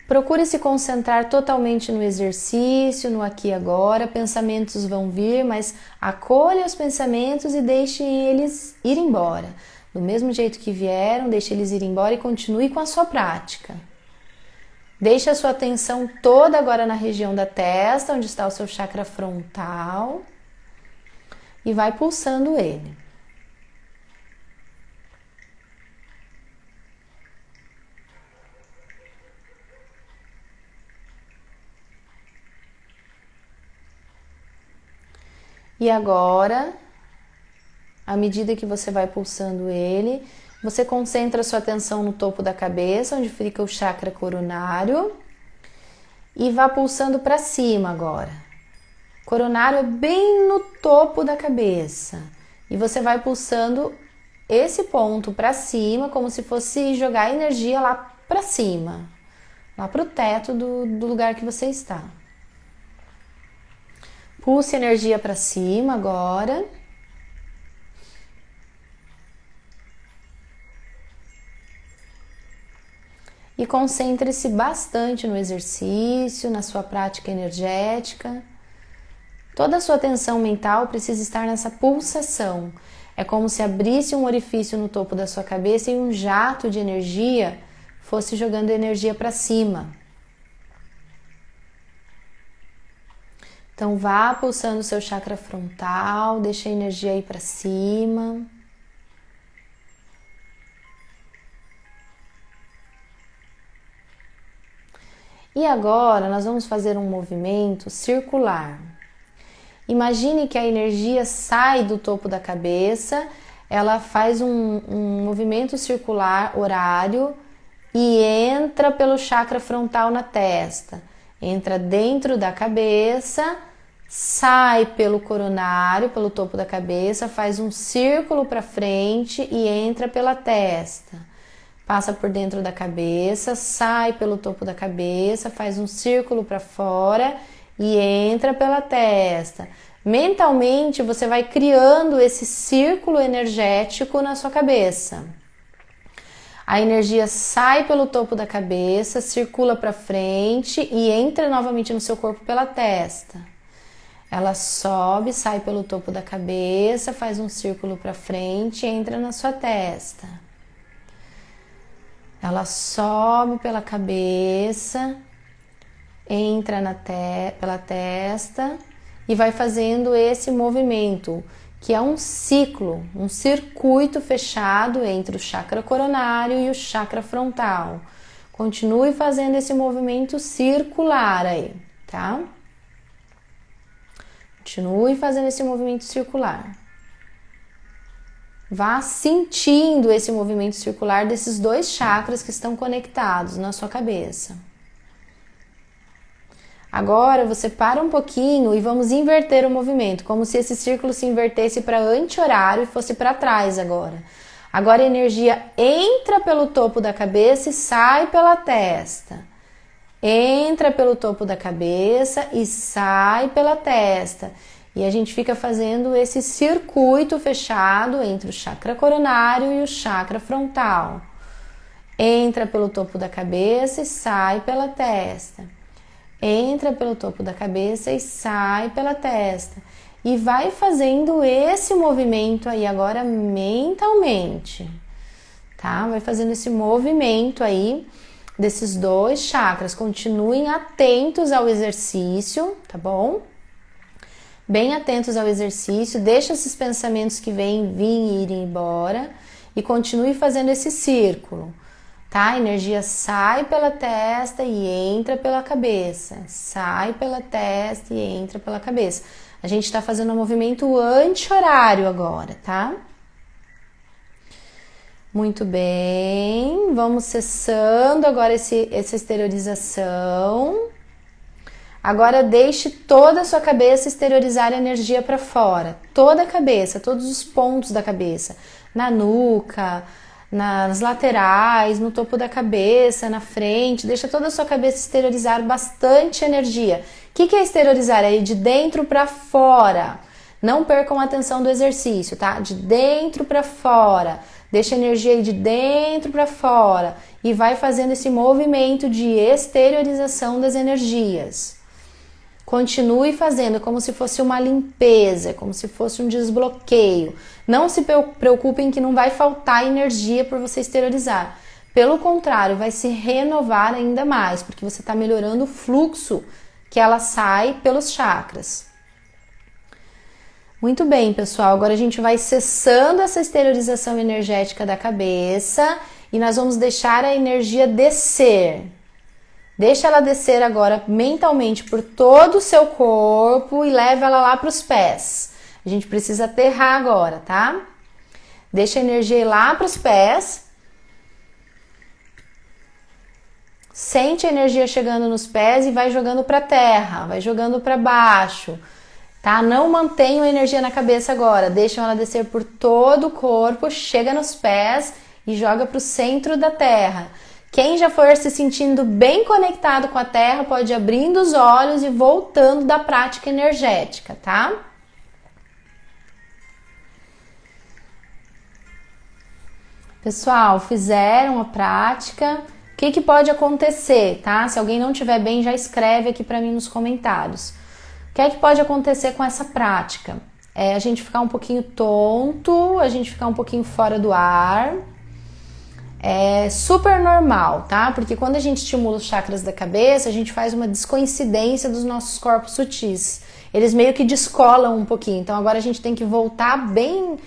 Procure se concentrar totalmente no exercício, no aqui e agora. Pensamentos vão vir, mas acolha os pensamentos e deixe eles ir embora. Do mesmo jeito que vieram, deixe eles ir embora e continue com a sua prática. Deixe a sua atenção toda agora na região da testa, onde está o seu chakra frontal. e vai pulsando ele. E agora, à medida que você vai pulsando ele, você concentra a sua atenção no topo da cabeça, onde fica o chakra coronário, e vá pulsando para cima agora. Coronário é bem no topo da cabeça. E você vai pulsando esse ponto para cima, como se fosse jogar energia lá para cima, lá para o teto do lugar que você está. Pulse energia para cima agora. E concentre-se bastante no exercício, na sua prática energética. Toda a sua atenção mental precisa estar nessa pulsação. É como se abrisse um orifício no topo da sua cabeça e um jato de energia fosse jogando energia para cima. Então vá pulsando o seu chakra frontal, deixa a energia ir para cima. E agora nós vamos fazer um movimento circular. Imagine que a energia sai do topo da cabeça, ela faz um movimento circular horário e entra pelo chakra frontal na testa. Entra dentro da cabeça, sai pelo coronário, pelo topo da cabeça, faz um círculo para frente e entra pela testa. Passa por dentro da cabeça, sai pelo topo da cabeça, faz um círculo para fora e entra pela testa. Mentalmente você vai criando esse círculo energético na sua cabeça. A energia sai pelo topo da cabeça, circula para frente e entra novamente no seu corpo pela testa. Ela sobe, sai pelo topo da cabeça, faz um círculo para frente e entra na sua testa. Ela sobe pela cabeça, entra pela testa e vai fazendo esse movimento, que é um ciclo, um circuito fechado entre o chakra coronário e o chakra frontal. Continue fazendo esse movimento circular aí, tá? Continue fazendo esse movimento circular. Vá sentindo esse movimento circular desses dois chakras que estão conectados na sua cabeça. Agora você para um pouquinho e vamos inverter o movimento, como se esse círculo se invertesse para anti-horário e fosse para trás agora. Agora a energia entra pelo topo da cabeça e sai pela testa. Entra pelo topo da cabeça e sai pela testa. E a gente fica fazendo esse circuito fechado entre o chakra coronário e o chakra frontal. Entra pelo topo da cabeça e sai pela testa. Entra pelo topo da cabeça e sai pela testa. E vai fazendo esse movimento aí agora mentalmente, tá? Vai fazendo esse movimento aí desses dois chakras. Continuem atentos ao exercício, tá bom? Bem atentos ao exercício, deixa esses pensamentos que vêm vir e irem embora e continue fazendo esse círculo, tá? A energia sai pela testa e entra pela cabeça, sai pela testa e entra pela cabeça. A gente está fazendo um movimento anti-horário agora, tá? Muito bem, vamos cessando agora essa exteriorização. Agora deixe toda a sua cabeça exteriorizar a energia para fora, toda a cabeça, todos os pontos da cabeça, na nuca, nas laterais, no topo da cabeça, na frente, deixa toda a sua cabeça exteriorizar bastante energia. O que é exteriorizar? É ir de dentro para fora. Não percam a atenção do exercício, tá? De dentro para fora. Deixa a energia ir de dentro para fora e vai fazendo esse movimento de exteriorização das energias. Continue fazendo como se fosse uma limpeza, como se fosse um desbloqueio. Não se preocupem que não vai faltar energia por você exteriorizar. Pelo contrário, vai se renovar ainda mais, porque você está melhorando o fluxo que ela sai pelos chakras. Muito bem, pessoal. Agora a gente vai cessando essa exteriorização energética da cabeça e nós vamos deixar a energia descer. Deixa ela descer agora mentalmente por todo o seu corpo e leva ela lá para os pés. A gente precisa aterrar agora, tá? Deixa a energia ir lá para os pés. Sente a energia chegando nos pés e vai jogando para a terra, vai jogando para baixo, tá? Não mantenha a energia na cabeça agora, deixa ela descer por todo o corpo, chega nos pés e joga para o centro da terra. Quem já for se sentindo bem conectado com a terra pode ir abrindo os olhos e voltando da prática energética, tá? Pessoal, fizeram a prática. O que pode acontecer, tá? Se alguém não estiver bem, já escreve aqui para mim nos comentários. O que pode acontecer com essa prática? É a gente ficar um pouquinho tonto, a gente ficar um pouquinho fora do ar. É super normal, tá? Porque quando a gente estimula os chakras da cabeça, a gente faz uma descoincidência dos nossos corpos sutis. Eles meio que descolam um pouquinho. Então agora a gente tem que voltar bem,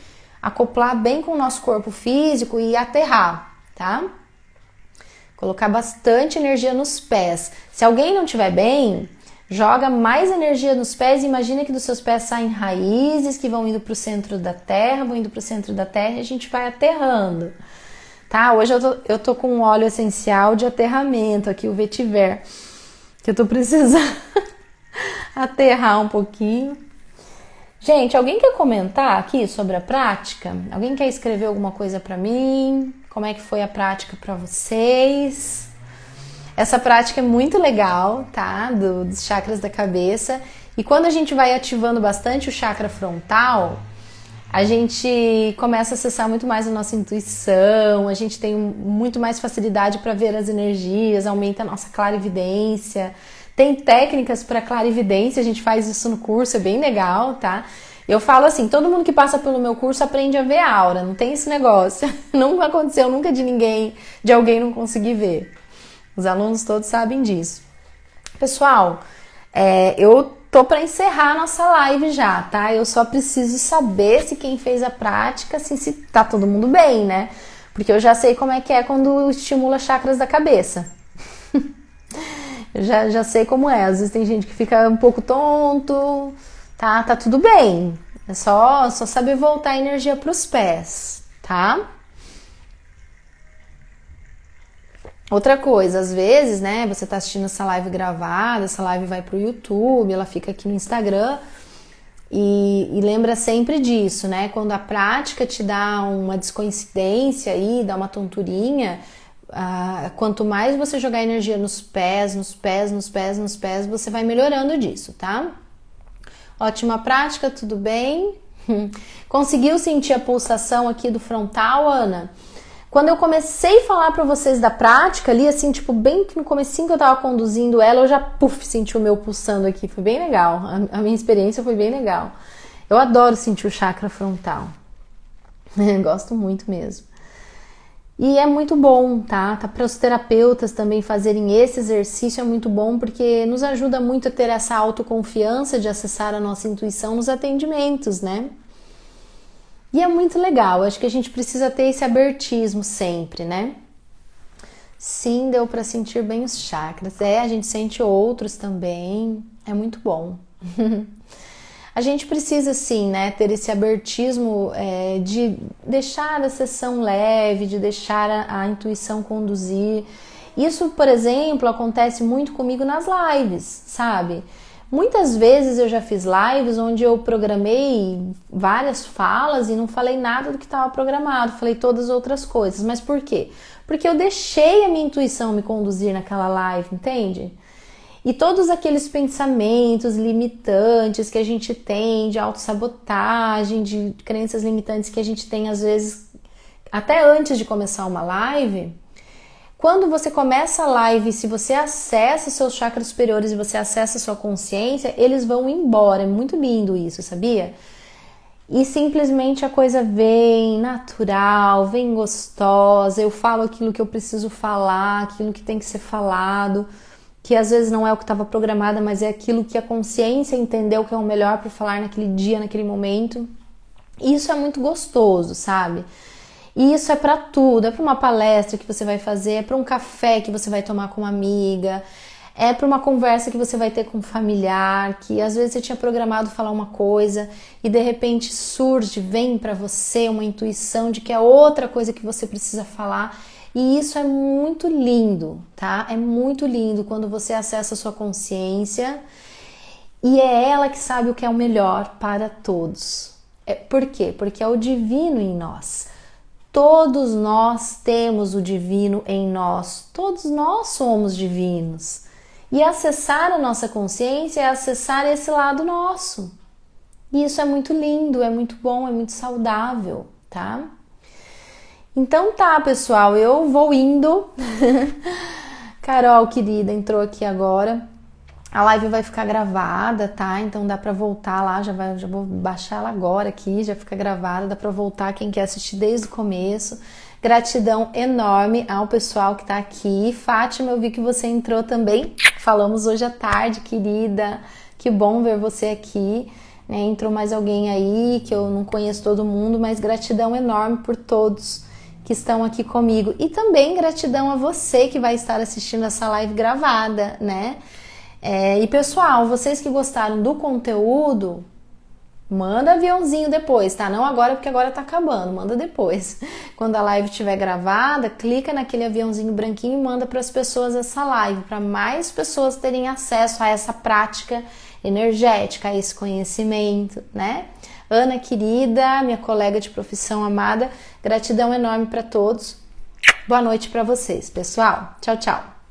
acoplar bem com o nosso corpo físico e aterrar, tá? Colocar bastante energia nos pés. Se alguém não estiver bem, joga mais energia nos pés e imagina que dos seus pés saem raízes que vão indo para o centro da terra, e a gente vai aterrando. Tá? Hoje eu tô com um óleo essencial de aterramento aqui, o vetiver, que eu tô precisando aterrar um pouquinho. Gente, alguém quer comentar aqui sobre a prática? Alguém quer escrever alguma coisa pra mim? Como é que foi a prática pra vocês? Essa prática é muito legal, tá? Dos chakras da cabeça. E quando a gente vai ativando bastante o chakra frontal, a gente começa a acessar muito mais a nossa intuição, a gente tem muito mais facilidade para ver as energias, aumenta a nossa clarividência. Tem técnicas para clarividência, a gente faz isso no curso, é bem legal, tá? Eu falo assim, todo mundo que passa pelo meu curso aprende a ver a aura, não tem esse negócio. Não aconteceu nunca de alguém não conseguir ver. Os alunos todos sabem disso. Pessoal, eu tô para encerrar a nossa live já, tá? Eu só preciso saber se quem fez a prática, assim, se tá todo mundo bem, né? Porque eu já sei como é que é quando estimula chakras da cabeça. Eu já sei como é. Às vezes tem gente que fica um pouco tonto, tá? Tá tudo bem. É só saber voltar a energia pros pés, tá? Outra coisa, às vezes, né, você tá assistindo essa live gravada, essa live vai pro YouTube, ela fica aqui no Instagram e lembra sempre disso, né, quando a prática te dá uma descoincidência aí, dá uma tonturinha, quanto mais você jogar energia nos pés, você vai melhorando disso, tá? Ótima prática, tudo bem? Conseguiu sentir a pulsação aqui do frontal, Ana? Quando eu comecei a falar pra vocês da prática ali, assim, tipo, bem no comecinho que eu tava conduzindo ela, eu já, senti o meu pulsando aqui, foi bem legal, a minha experiência foi bem legal. Eu adoro sentir o chakra frontal, gosto muito mesmo. E é muito bom, tá? Para os terapeutas também fazerem esse exercício é muito bom, porque nos ajuda muito a ter essa autoconfiança de acessar a nossa intuição nos atendimentos, né? E é muito legal, acho que a gente precisa ter esse abertismo sempre, né? Sim, deu para sentir bem os chakras. A gente sente outros também, é muito bom. A gente precisa, sim, né, ter esse abertismo de deixar a sessão leve, de deixar a intuição conduzir. Isso, por exemplo, acontece muito comigo nas lives, sabe? Muitas vezes eu já fiz lives onde eu programei várias falas e não falei nada do que estava programado, falei todas as outras coisas. Mas por quê? Porque eu deixei a minha intuição me conduzir naquela live, entende? E todos aqueles pensamentos limitantes que a gente tem, de autossabotagem, de crenças limitantes que a gente tem às vezes até antes de começar uma live, quando você começa a live, se você acessa seus chakras superiores e você acessa sua consciência, eles vão embora. É muito lindo isso, sabia? E simplesmente a coisa vem natural, vem gostosa, eu falo aquilo que eu preciso falar, aquilo que tem que ser falado, que às vezes não é o que estava programada, mas é aquilo que a consciência entendeu que é o melhor para falar naquele dia, naquele momento. Isso é muito gostoso, sabe? E isso é para tudo, é para uma palestra que você vai fazer, é para um café que você vai tomar com uma amiga, é para uma conversa que você vai ter com um familiar, que às vezes você tinha programado falar uma coisa e de repente surge, vem para você uma intuição de que é outra coisa que você precisa falar. E isso é muito lindo, tá? É muito lindo quando você acessa a sua consciência e é ela que sabe o que é o melhor para todos. Por quê? Porque é o divino em nós. Todos nós temos o divino em nós. Todos nós somos divinos. E acessar a nossa consciência é acessar esse lado nosso. E isso é muito lindo, é muito bom, é muito saudável, tá? Então tá, pessoal, eu vou indo. Carol, querida, entrou aqui agora. A live vai ficar gravada, tá? Então dá pra voltar lá, já vou baixar ela agora aqui, já fica gravada, dá pra voltar quem quer assistir desde o começo. Gratidão enorme ao pessoal que tá aqui. Fátima, eu vi que você entrou também. Falamos hoje à tarde, querida. Que bom ver você aqui. Né? Entrou mais alguém aí, que eu não conheço todo mundo, mas gratidão enorme por todos que estão aqui comigo. E também gratidão a você que vai estar assistindo essa live gravada, né? E pessoal, vocês que gostaram do conteúdo, manda aviãozinho depois, tá? Não agora, porque agora tá acabando, manda depois. Quando a live estiver gravada, clica naquele aviãozinho branquinho e manda para as pessoas essa live, para mais pessoas terem acesso a essa prática energética, a esse conhecimento, né? Ana, querida, minha colega de profissão amada, gratidão enorme para todos. Boa noite para vocês, pessoal. Tchau, tchau.